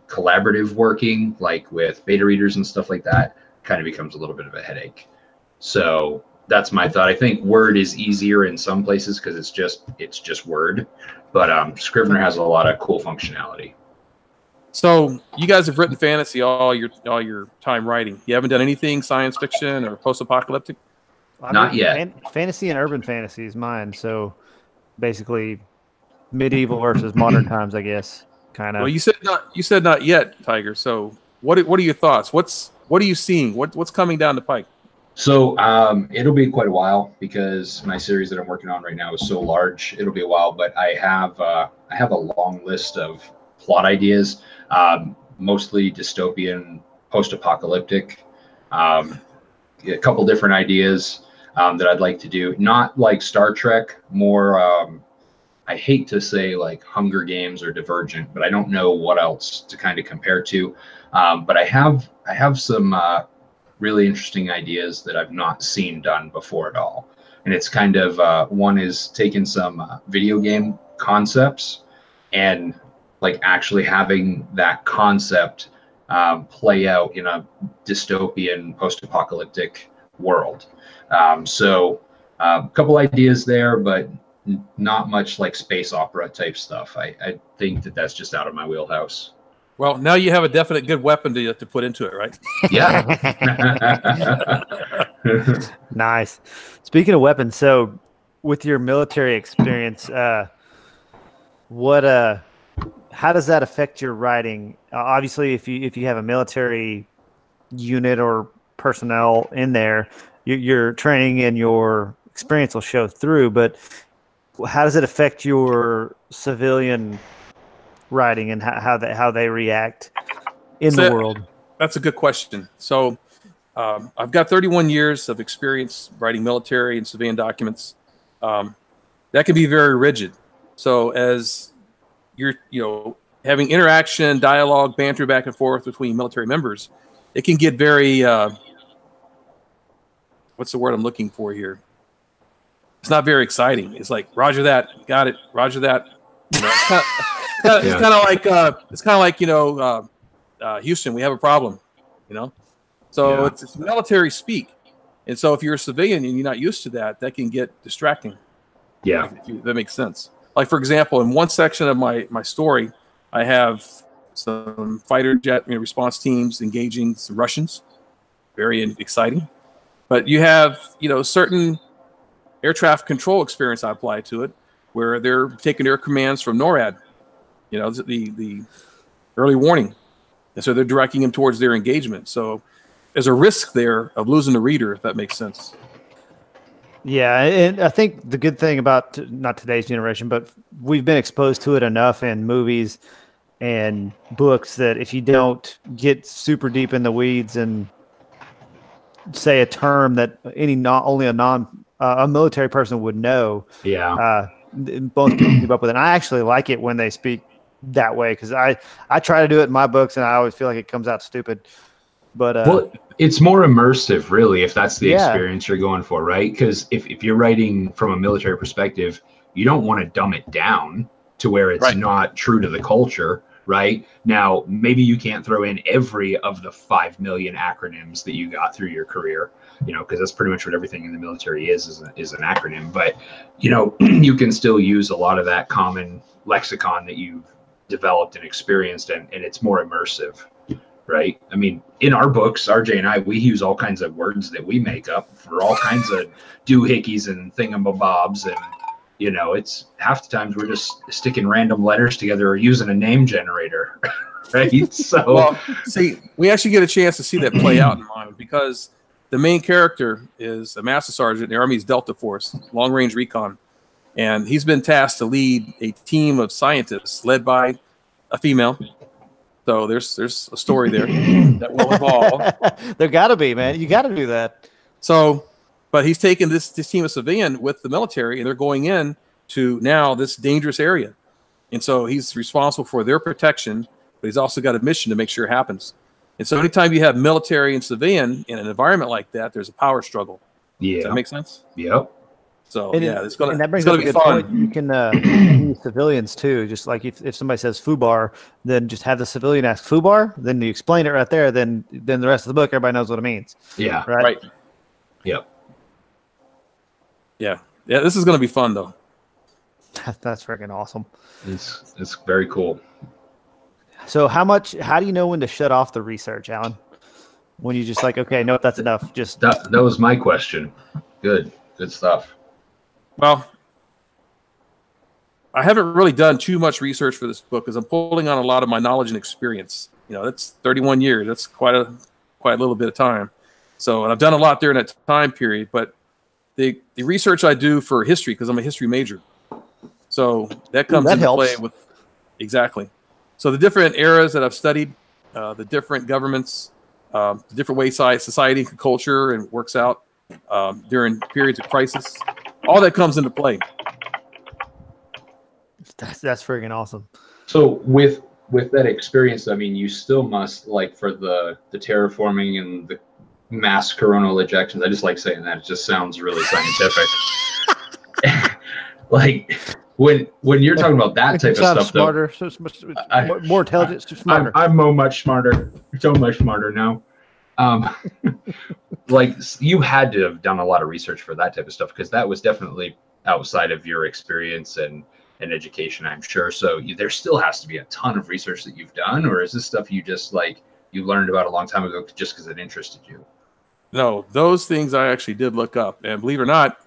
collaborative working, like with beta readers and stuff like that, kind of becomes a little bit of a headache. So that's my thought. I think Word is easier in some places because it's just Word, but Scrivener has a lot of cool functionality. So you guys have written fantasy all your time writing. You haven't done anything science fiction or post-apocalyptic? Not yet. Fantasy and urban fantasy is mine. So basically, medieval versus modern times, I guess. Kind of. Well, you said not yet, Tiger. So what are your thoughts? What are you seeing? What's coming down the pike? So it'll be quite a while because my series that I'm working on right now is so large. It'll be a while, but I have a long list of plot ideas, mostly dystopian, post-apocalyptic. A couple different ideas that I'd like to do. Not like Star Trek, more. I hate to say like Hunger Games or Divergent, but I don't know what else to kind of compare to. But I have some really interesting ideas that I've not seen done before at all. And it's kind of one is taking some video game concepts and like actually having that concept play out in a dystopian post-apocalyptic world. So a couple ideas there, but not much like space opera type stuff. I think that's just out of my wheelhouse. Well, now you have a definite good weapon to put into it, right? Yeah. Nice. Speaking of weapons, so with your military experience, how does that affect your writing? Obviously, if you have a military unit or personnel in there, your training and your experience will show through. But how does it affect your civilian writing and how they react in the world? That's a good question. So I've got 31 years of experience writing military and civilian documents. That can be very rigid. So as you're having interaction, dialogue, banter back and forth between military members, it can get very what's the word I'm looking for here? It's not very exciting. It's like Roger that, got it, Roger that. It's kind of like Houston, we have a problem, So it's military speak, and so if you're a civilian and you're not used to that, that can get distracting. Yeah, if that makes sense. Like for example, in one section of my story, I have some fighter jet response teams engaging some Russians, very exciting. But you have certain air traffic control experience I apply to it, where they're taking air commands from NORAD. The early warning. And so they're directing them towards their engagement. So there's a risk there of losing the reader, if that makes sense. Yeah, and I think the good thing about not today's generation, but we've been exposed to it enough in movies and books that if you don't get super deep in the weeds and say a term that only a military person would know, most people keep up with it. And I actually like it when they speak that way, because I try to do it in my books and I always feel like it comes out stupid. But well, it's more immersive, really, if that's the Yeah. experience you're going for, right? Because if you're writing from a military perspective, you don't want to dumb it down to where it's Right. not true to the culture, right? Now, maybe you can't throw in every of the 5 million acronyms that you got through your career, you know, because that's pretty much what everything in the military is an acronym. But, you know, you can still use a lot of that common lexicon that you've developed and experienced, and it's more immersive. Right. I mean, in our books, RJ and I, we use all kinds of words that we make up for all kinds of doohickeys and thingamabobs. And, you know, it's half the times we're just sticking random letters together or using a name generator. Right. So, well, see, we actually get a chance to see that play out in mine, because the main character is a master sergeant in the Army's Delta Force, long range recon. And he's been tasked to lead a team of scientists led by a female. So there's a story there that will evolve. there got to be, man. You got to do that. So, but he's taken this team of civilian with the military, and they're going in to now this dangerous area. And so he's responsible for their protection, but he's also got a mission to make sure it happens. And so anytime you have military and civilian in an environment like that, there's a power struggle. yeah. Does that make sense? Yep. So And yeah, it's gonna, and that brings it's up gonna a be good fun. point. You can use civilians too. Just like if somebody says FUBAR, then just have the civilian ask FUBAR. Then you explain it right there. Then the rest of the book, everybody knows what it means. Yeah. Right. Right. Yep. Yeah. Yeah. This is gonna be fun though. That's freaking awesome. It's very cool. So how do you know when to shut off the research, Alan? When you just like, okay, no, that's enough. Just That was my question. Good stuff. Well, I haven't really done too much research for this book because I'm pulling on a lot of my knowledge and experience. You know, that's 31 years. That's quite a little bit of time. So, and I've done a lot during that time period. But the research I do for history, because I'm a history major, so that comes that into helps. play with exactly. So the different eras that I've studied, the different governments, the different ways society and culture and works out during periods of crisis. All that comes into play. That's freaking awesome. So with that experience, I mean, you still must, like, for the terraforming and the mass coronal ejections. I just like saying that. It just sounds really scientific. Like when you're talking about that type of stuff, smarter, more intelligent, smarter. I'm much smarter. So much smarter now. Like, you had to have done a lot of research for that type of stuff, because that was definitely outside of your experience and education, I'm sure. So there still has to be a ton of research that you've done, or is this stuff you just you learned about a long time ago just because it interested you? No, those things I actually did look up, and believe it or not,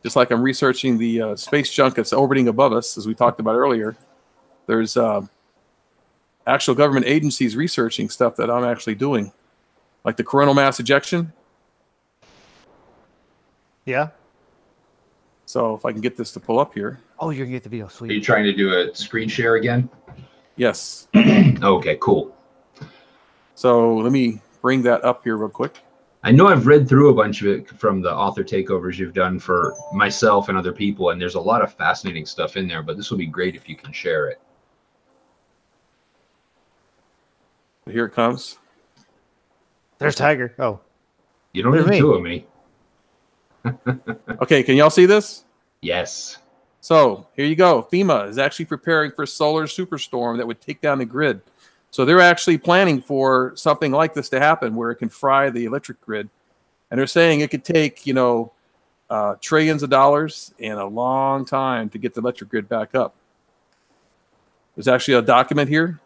just like I'm researching the space junk that's orbiting above us, as we talked about earlier, there's actual government agencies researching stuff that I'm actually doing, like the coronal mass ejection. Yeah. So if I can get this to pull up here. Oh, you're gonna get the video. Are you Sweet. trying to do a screen share again? Yes. Okay, cool. So let me bring that up here real quick. I know I've read through a bunch of it from the author takeovers you've done for myself and other people, and there's a lot of fascinating stuff in there, but this will be great if you can share it. Here it comes. There's Tiger. Oh, You don't There's need me. two of me. Okay, can y'all see this? Yes. So here you go. FEMA is actually preparing for a solar superstorm that would take down the grid. So they're actually planning for something like this to happen, where it can fry the electric grid. And they're saying it could take, trillions of dollars and a long time to get the electric grid back up. There's actually a document here.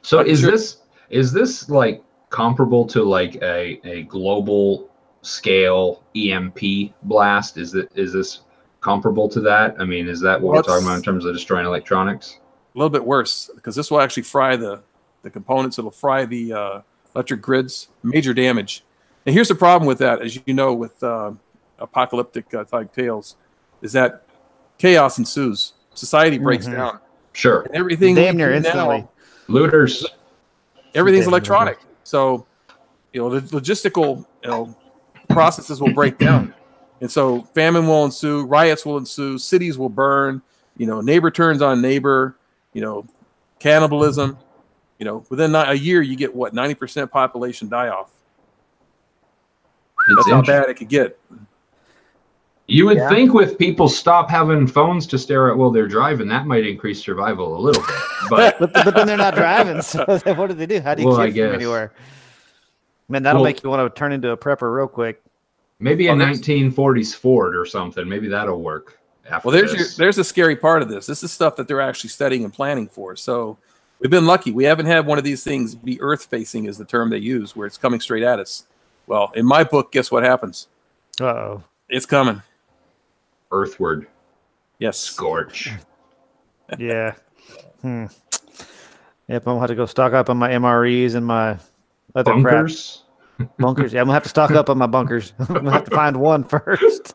So I'm is sure- this like comparable to like a global scale EMP blast? Is this comparable to that? I mean, is that what we're talking about in terms of destroying electronics? A little bit worse, because this will actually fry the components. It'll fry the electric grids. Major damage. And here's the problem with that, as you know, with apocalyptic type tales, is that chaos ensues. Society breaks down. Sure. And everything damn we near do instantly. now, Looters. everything's Damn, electronic. So, the logistical processes will break down. And so famine will ensue, riots will ensue, cities will burn, neighbor turns on neighbor, cannibalism. Within a year, you get what, 90% population die off. That's how bad it could get. You would think with people stop having phones to stare at while they're driving, that might increase survival a little bit. But but then they're not driving, so what do they do? How do you get from anywhere? Man, that'll make you want to turn into a prepper real quick. Maybe a 1940s Ford or something. Maybe that'll work. After there's the scary part of this. This is stuff that they're actually studying and planning for. So we've been lucky. We haven't had one of these things be earth-facing is the term they use, where it's coming straight at us. Well, in my book, guess what happens? Uh-oh. It's coming. Earthward. Yes. Scorch. Yeah. Yep, I'm going to have to go stock up on my MREs and my other bunkers. Bunkers. Yeah, I'm going to have to stock up on my bunkers. I'm going to have to find one first.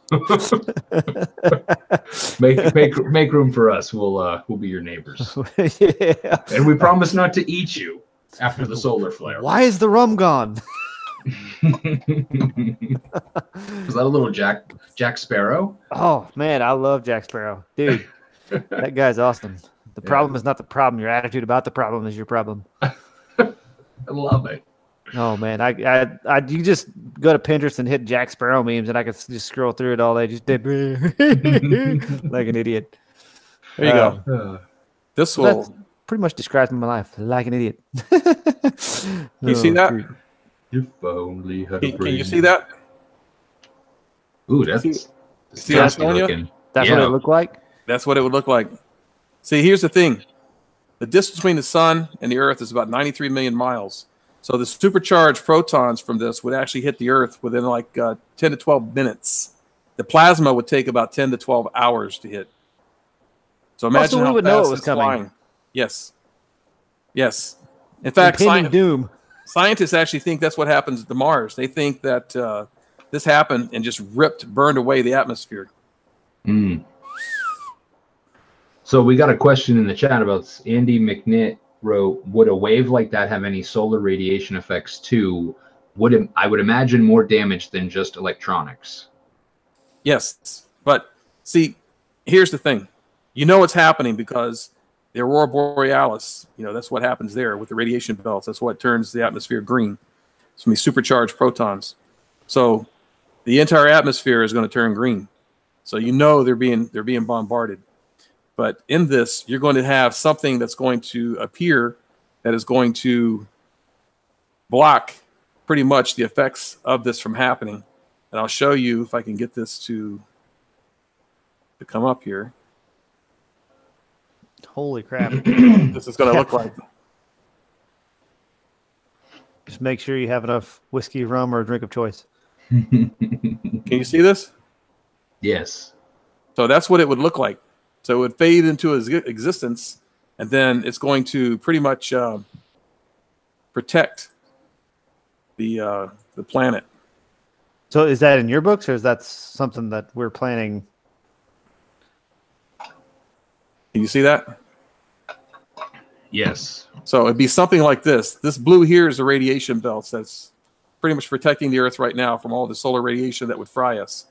make room for us. We'll be your neighbors. Yeah. And we promise not to eat you after the solar flare. Why is the rum gone? Was that a little Jack Sparrow? Oh man, I love Jack Sparrow, dude. That guy's awesome. The problem is not the problem. Your attitude about the problem is your problem. I love it. Oh man, you just go to Pinterest and hit Jack Sparrow memes, and I could just scroll through it all day, just like an idiot. There you go. That pretty much describes my life, like an idiot. Can you see that? If only had a brain. Can you see that? Ooh, that's see what I'm showing you? That's what it looked like? That's what it would look like. See, here's the thing. The distance between the sun and the Earth is about 93 million miles. So the supercharged protons from this would actually hit the Earth within like 10 to 12 minutes. The plasma would take about 10 to 12 hours to hit. So imagine how would fast know it was it's coming. flying. Yes. Yes. In fact, doom. Scientists actually think that's what happens to Mars. They think that this happened and just burned away the atmosphere. Mm. So we got a question in the chat about Andy McNitt wrote, would a wave like that have any solar radiation effects too? I would imagine more damage than just electronics. Yes, but see, here's the thing. You know what's happening because the aurora borealis, that's what happens there with the radiation belts. That's what turns the atmosphere green. It's going to be supercharged protons. So the entire atmosphere is going to turn green. So they're being bombarded. But in this, you're going to have something that's going to appear that is going to block pretty much the effects of this from happening. And I'll show you if I can get this to come up here. Holy crap. This is going to look like. Just make sure you have enough whiskey, rum, or drink of choice. Can you see this? Yes. So that's what it would look like. So it would fade into existence, and then it's going to pretty much protect the planet. So is that in your books, or is that something that we're planning? Can you see that? Yes. So it'd be something like this. This blue here is the radiation belts that's pretty much protecting the Earth right now from all the solar radiation that would fry us.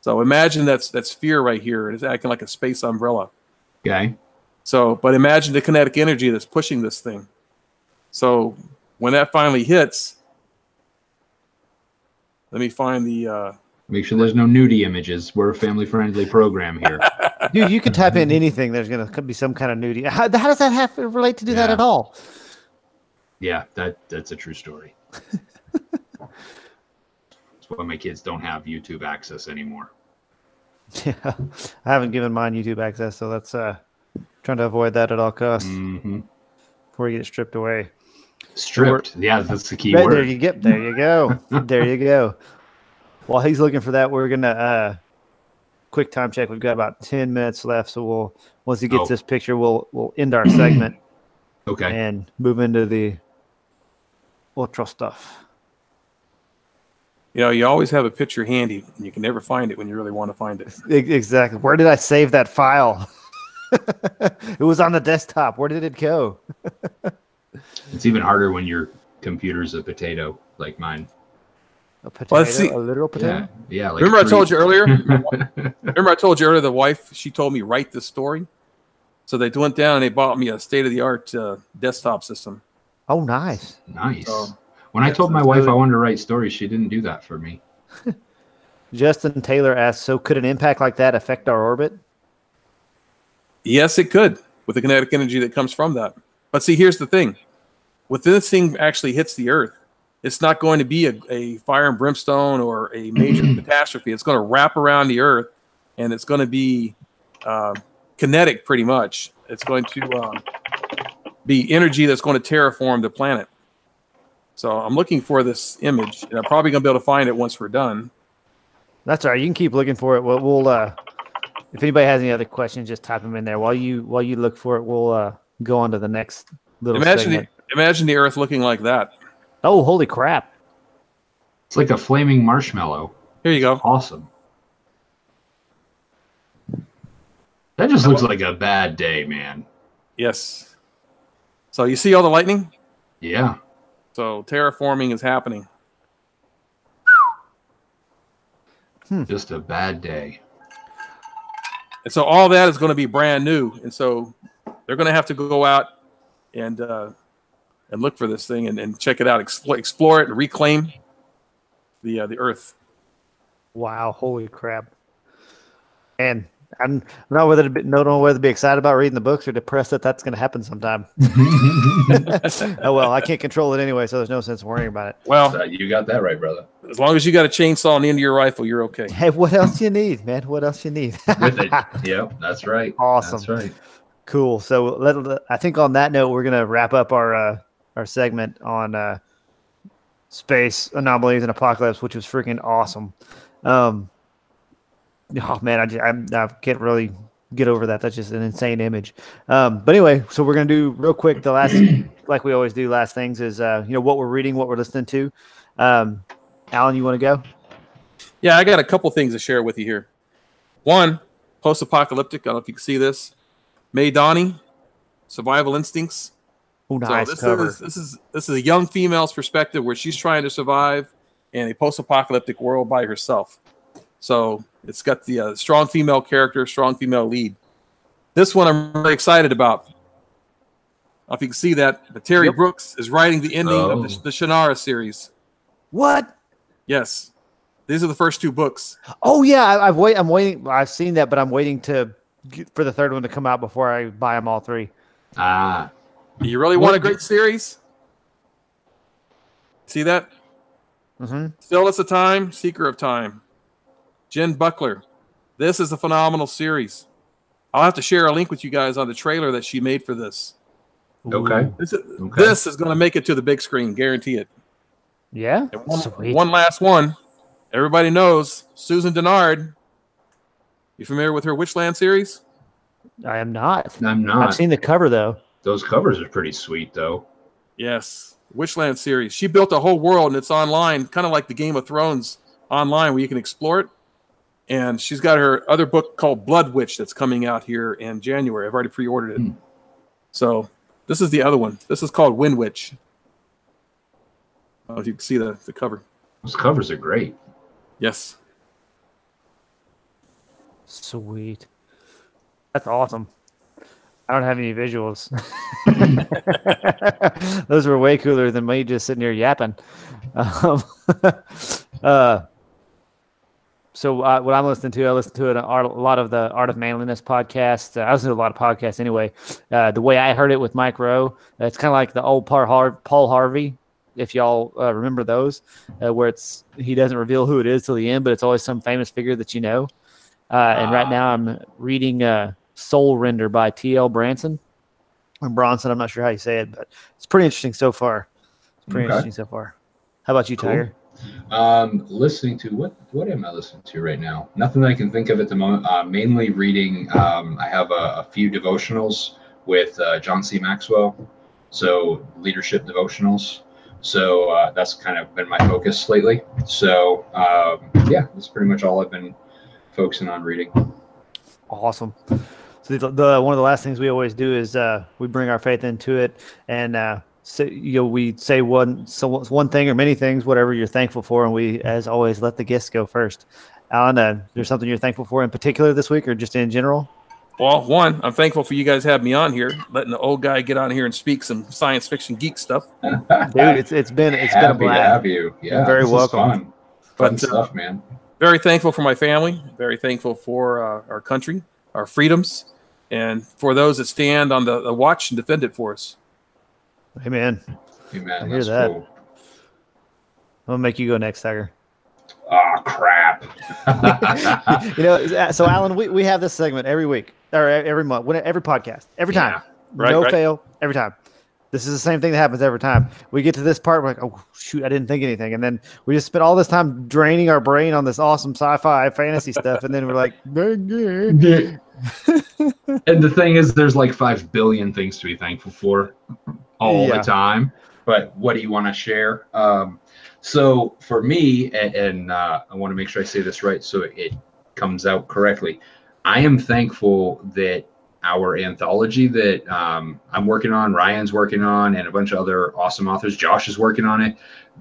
So imagine that sphere right here. It's acting like a space umbrella. Okay. So, but imagine the kinetic energy that's pushing this thing. So when that finally hits, let me find the... Make sure there's no nudie images. We're a family-friendly program here. Dude, you can type in anything. There's going to be some kind of nudie. How does that have to relate to do that at all? Yeah, that's a true story. That's why my kids don't have YouTube access anymore. Yeah, I haven't given mine YouTube access, so that's trying to avoid that at all costs before you get stripped away. Stripped, yeah, that's the key word. There you go. There you go. While he's looking for that, we're gonna quick time check. We've got about 10 minutes left, so once he gets this picture, we'll end our segment. Okay. And move into the ultra stuff. You always have a picture handy, and you can never find it when you really want to find it. Exactly. Where did I save that file? It was on the desktop. Where did it go? It's even harder when your computer's a potato like mine. A potato, a literal potato? Yeah. Like Remember I told you earlier? The wife, she told me, write this story. So they went down and they bought me a state-of-the-art desktop system. Oh, nice. Nice. So, When I told my wife I wanted to write stories, she didn't do that for me. Justin Taylor asks, so could an impact like that affect our orbit? Yes, it could, with the kinetic energy that comes from that. But see, here's the thing. When this thing actually hits the Earth, it's not going to be a fire and brimstone or a major catastrophe. It's going to wrap around the Earth, and it's going to be kinetic pretty much. It's going to be energy that's going to terraform the planet. So I'm looking for this image, and I'm probably going to be able to find it once we're done. That's all right. You can keep looking for it. We'll if anybody has any other questions, just type them in there. While you look for it, we'll go on to the next little segment. Imagine the Earth looking like that. Oh, holy crap. It's like a flaming marshmallow. Here you go. Awesome. That just looks like a bad day, man. Yes. So you see all the lightning? Yeah. So terraforming is happening. Just a bad day. And so all that is going to be brand new. And so they're going to have to go out and look for this thing and check it out, explore it, and reclaim the Earth. Wow, holy crap. And I'm not don't know whether to be excited about reading the books or depressed that that's going to happen sometime. Oh, well, I can't control it anyway, so there's no sense worrying about it. Well, So you got that right, brother. as long as you got a chainsaw on the end of your rifle, you're okay. Hey, what else you need, man? What else you need? With it. Yeah, that's right. Awesome. That's right. Cool. So I think on that note, we're going to wrap up our segment on space, anomalies, and apocalypse, which was freaking awesome. Oh man, I can't really get over that. That's just an insane image. But anyway, so we're gonna do real quick. The last, like we always do, last things is what we're reading, what we're listening to. Alan, you want to go? Yeah, I got a couple things to share with you here. One, post-apocalyptic. I don't know if you can see this. May Donnie, Survival Instincts. Oh, nice so cover. This is a young female's perspective where she's trying to survive in a post-apocalyptic world by herself. So it's got the strong female character, strong female lead. This one I'm really excited about. I don't know if you can see that, but Terry Brooks is writing the ending of the Shannara series. What? Yes. These are the first two books. Oh yeah, I'm waiting. I've seen that, but I'm waiting for the third one to come out before I buy them all three. Ah. You really want a great series? See that? Mm-hmm. Stillness of Time, Seeker of Time. Jen Buckler. This is a phenomenal series. I'll have to share a link with you guys on the trailer that she made for this. Okay. This is going to make it to the big screen, guarantee it. Yeah. One last one. Everybody knows Susan Dennard. You familiar with her Witchland series? I am not. I'm not. I've seen the cover though. Those covers are pretty sweet, though. Yes. Witchland series. She built a whole world, and it's online, kind of like the Game of Thrones online, where you can explore it. And she's got her other book called Blood Witch that's coming out here in January. I've already pre-ordered it. So this is the other one. This is called Wind Witch. I don't know if you can see the cover. Those covers are great. Yes. Sweet. That's awesome. I don't have any visuals. Those were way cooler than me just sitting here yapping. So what I'm listening to, I listen to a lot of the Art of Manliness podcast. I listen to a lot of podcasts anyway. The Way I Heard It with Mike Rowe. It's kind of like the old Paul Harvey, if y'all remember those, where he doesn't reveal who it is till the end, but it's always some famous figure that you know. And right now I'm reading Soul Render by T.L. Bronson. I'm not sure how you say it, but it's pretty interesting so far. How about you, Tiger? Listening to what am I listening to right now? Nothing that I can think of at the moment. Mainly reading. I have a few devotionals with John C. Maxwell, so leadership devotionals. So that's kind of been my focus lately. So yeah, that's pretty much all I've been focusing on reading. Awesome. So the one of the last things we always do is we bring our faith into it, and we say one thing or many things, whatever you're thankful for, and we, as always, let the guests go first. Alan, there's something you're thankful for in particular this week, or just in general? Well, one, I'm thankful for you guys having me on here, letting the old guy get on here and speak some science fiction geek stuff. Dude, it's been a Happy to blast. have you. Yeah, You're very this welcome. is fun. Fun stuff, man. Very thankful for my family. Very thankful for our country, our freedoms, and for those that stand on the watch and defend it for us. Amen. Amen. I hear That's that. cool. I'm gonna make you go next, Tiger. Oh, crap. You know, so Alan, we have this segment every week or every month, every podcast, every time, no fail, every time. This is the same thing that happens every time. We get to this part, we're like, oh shoot, I didn't think anything, and then we just spend all this time draining our brain on this awesome sci-fi fantasy stuff, and then we're like, And the thing is, there's like 5 billion things to be thankful for all the time. But what do you want to share? So for me, and I want to make sure I say this right so it comes out correctly. I am thankful that our anthology that I'm working on, Ryan's working on, and a bunch of other awesome authors, Josh is working on it,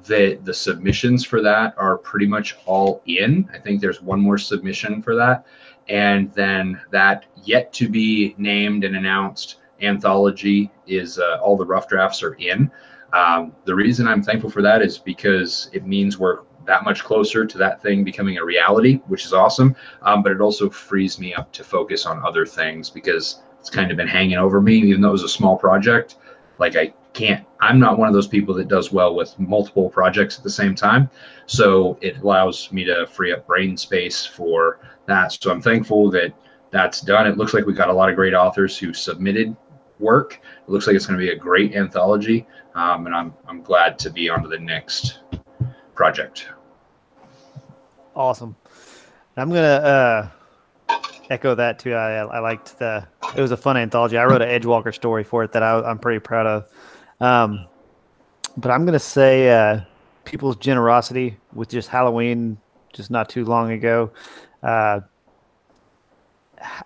that the submissions for that are pretty much all in. I think there's one more submission for that. And then that yet to be named and announced anthology is all the rough drafts are in. The reason I'm thankful for that is because it means we're that much closer to that thing becoming a reality, which is awesome. But it also frees me up to focus on other things because it's kind of been hanging over me, even though it was a small project. Like I'm not one of those people that does well with multiple projects at the same time. So it allows me to free up brain space for that. So I'm thankful that that's done. It looks like we got a lot of great authors who submitted work. It looks like it's going to be a great anthology. And I'm glad to be on to the next project. awesome. I'm gonna echo that too. I liked it was a fun anthology. I wrote an Edgewalker story for it that I'm pretty proud of. But I'm gonna say people's generosity with just Halloween, just not too long ago.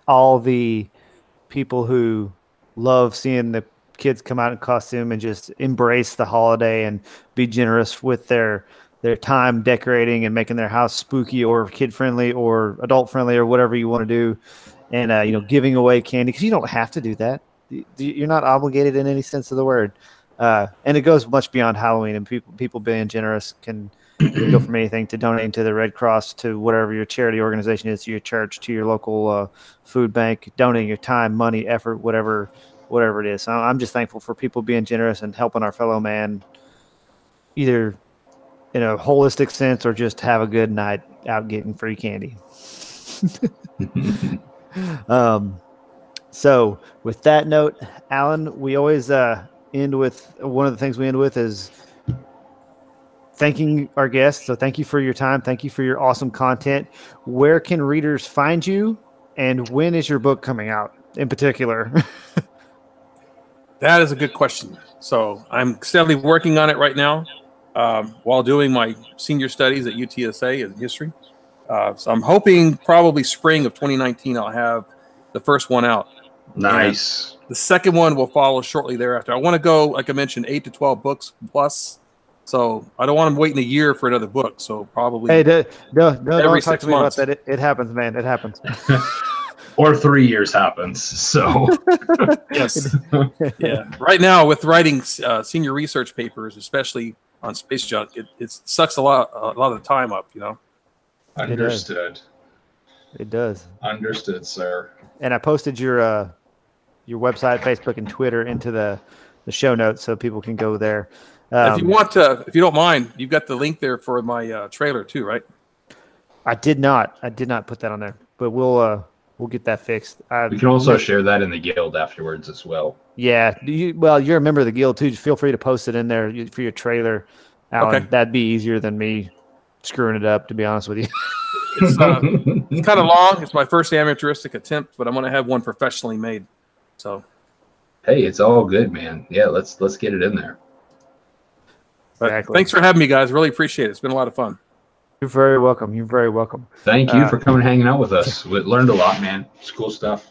All the people who love seeing the kids come out in costume and just embrace the holiday and be generous with their time decorating and making their house spooky or kid friendly or adult friendly or whatever you want to do, and giving away candy because you don't have to do that. You're not obligated in any sense of the word, and it goes much beyond Halloween. And people being generous can go from anything to donating to the Red Cross to whatever your charity organization is, to your church, to your local food bank, donating your time, money, effort, whatever it is. So I'm just thankful for people being generous and helping our fellow man, either in a holistic sense or just have a good night out getting free candy. So with that note, Alan, we always end with one of the things we end with is thanking our guests. So thank you for your time. Thank you for your awesome content. Where can readers find you, and when is your book coming out in particular? That is a good question. So I'm steadily working on it right now while doing my senior studies at UTSA in history. So I'm hoping probably spring of 2019 I'll have the first one out. Nice. And the second one will follow shortly thereafter. I want to go, like I mentioned, 8 to 12 books plus. So I don't want them waiting a year for another book. So probably don't every talk 6 to me about months. that. It happens, man. It happens. Or 3 years happens. So Yes. Yeah. Right now with writing senior research papers, especially on space junk, it sucks a lot of the time up, Understood. It does. Understood, sir. And I posted your website, Facebook, and Twitter into the show notes so people can go there. If you want to, if you don't mind, you've got the link there for my trailer too, right? I did not put that on there, but we'll get that fixed. We can also share that in the guild afterwards as well. Yeah. You're a member of the guild too. Feel free to post it in there for your trailer, Alan. Okay. That'd be easier than me screwing it up, to be honest with you. It's kind of long. It's my first amateuristic attempt, but I'm going to have one professionally made. So, hey, it's all good, man. Yeah, let's get it in there. Exactly. Thanks for having me, guys. Really appreciate it. It's been a lot of fun. You're very welcome. You're very welcome. Thank you for coming and hanging out with us. We learned a lot, man. It's cool stuff.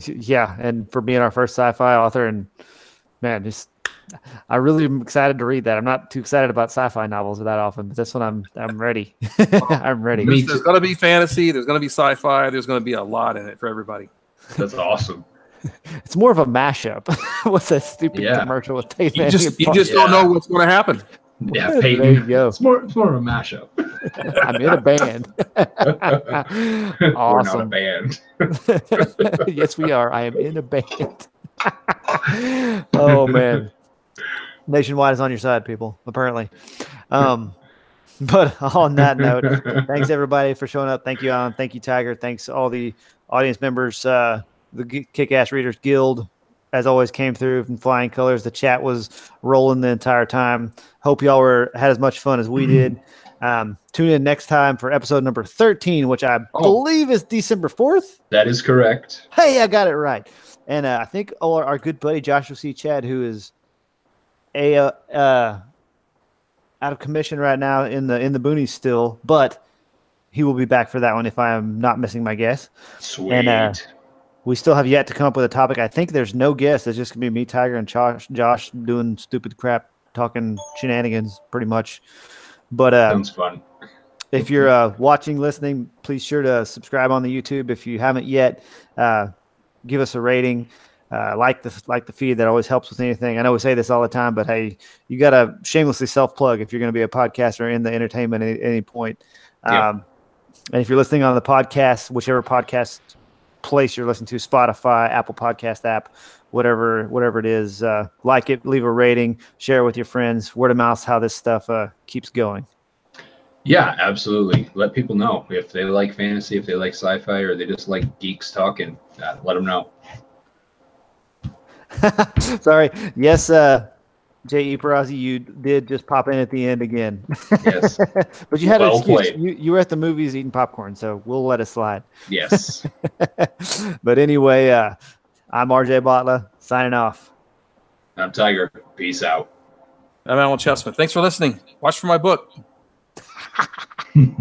Yeah, and for being our first sci-fi author, and man, I really am excited to read that. I'm not too excited about sci-fi novels that often, but this one I'm ready. I'm ready. There's going to be fantasy. There's going to be sci-fi. There's going to be a lot in it for everybody. That's awesome. It's more of a mashup. What's that stupid commercial with Dave You Manning just, and you just don't know what's going to happen. Yeah, There Peyton. you go. It's more of a mashup. I'm in a band. We're not a Awesome. band. Yes, we are. I am in a band. Oh man, Nationwide is on your side, people. Apparently. But on that note, thanks everybody for showing up. Thank you, Alan. Thank you, Tiger. Thanks all the audience members. The Kick-Ass Readers Guild, as always, came through in flying colors. The chat was rolling the entire time. Hope y'all had as much fun as we did. Tune in next time for episode number 13, which I believe is December 4th. That is correct. Hey, I got it right. And I think our good buddy Joshua C. Chad, who is out of commission right now in the boonies still, but he will be back for that one if I am not missing my guess. Sweet. And we still have yet to come up with a topic. I think there's no guest. It's just gonna be me, Tiger, and Josh doing stupid crap, talking shenanigans, pretty much. But sounds fun. If you're watching, listening, please sure to subscribe on the YouTube. If you haven't yet, give us a rating. Like the feed. That always helps with anything. I know we say this all the time, but hey, you got to shamelessly self-plug if you're going to be a podcaster in the entertainment at any point. And if you're listening on the podcast, whichever podcast place you're listening to, Spotify, Apple Podcast app, whatever it is, like it, leave a rating, share it with your friends. Word of mouth, how this stuff keeps going. Yeah, absolutely. Let people know if they like fantasy, if they like sci-fi, or they just like geeks talking. Let them know. Sorry. Yes, J.E. Perazzi, you did just pop in at the end again. Yes. But you had an excuse. Played. You were at the movies eating popcorn, so we'll let it slide. Yes. But anyway, I'm RJ Botla, signing off. I'm Tiger. Peace out. I'm Alan Chessman. Thanks for listening. Watch for my book.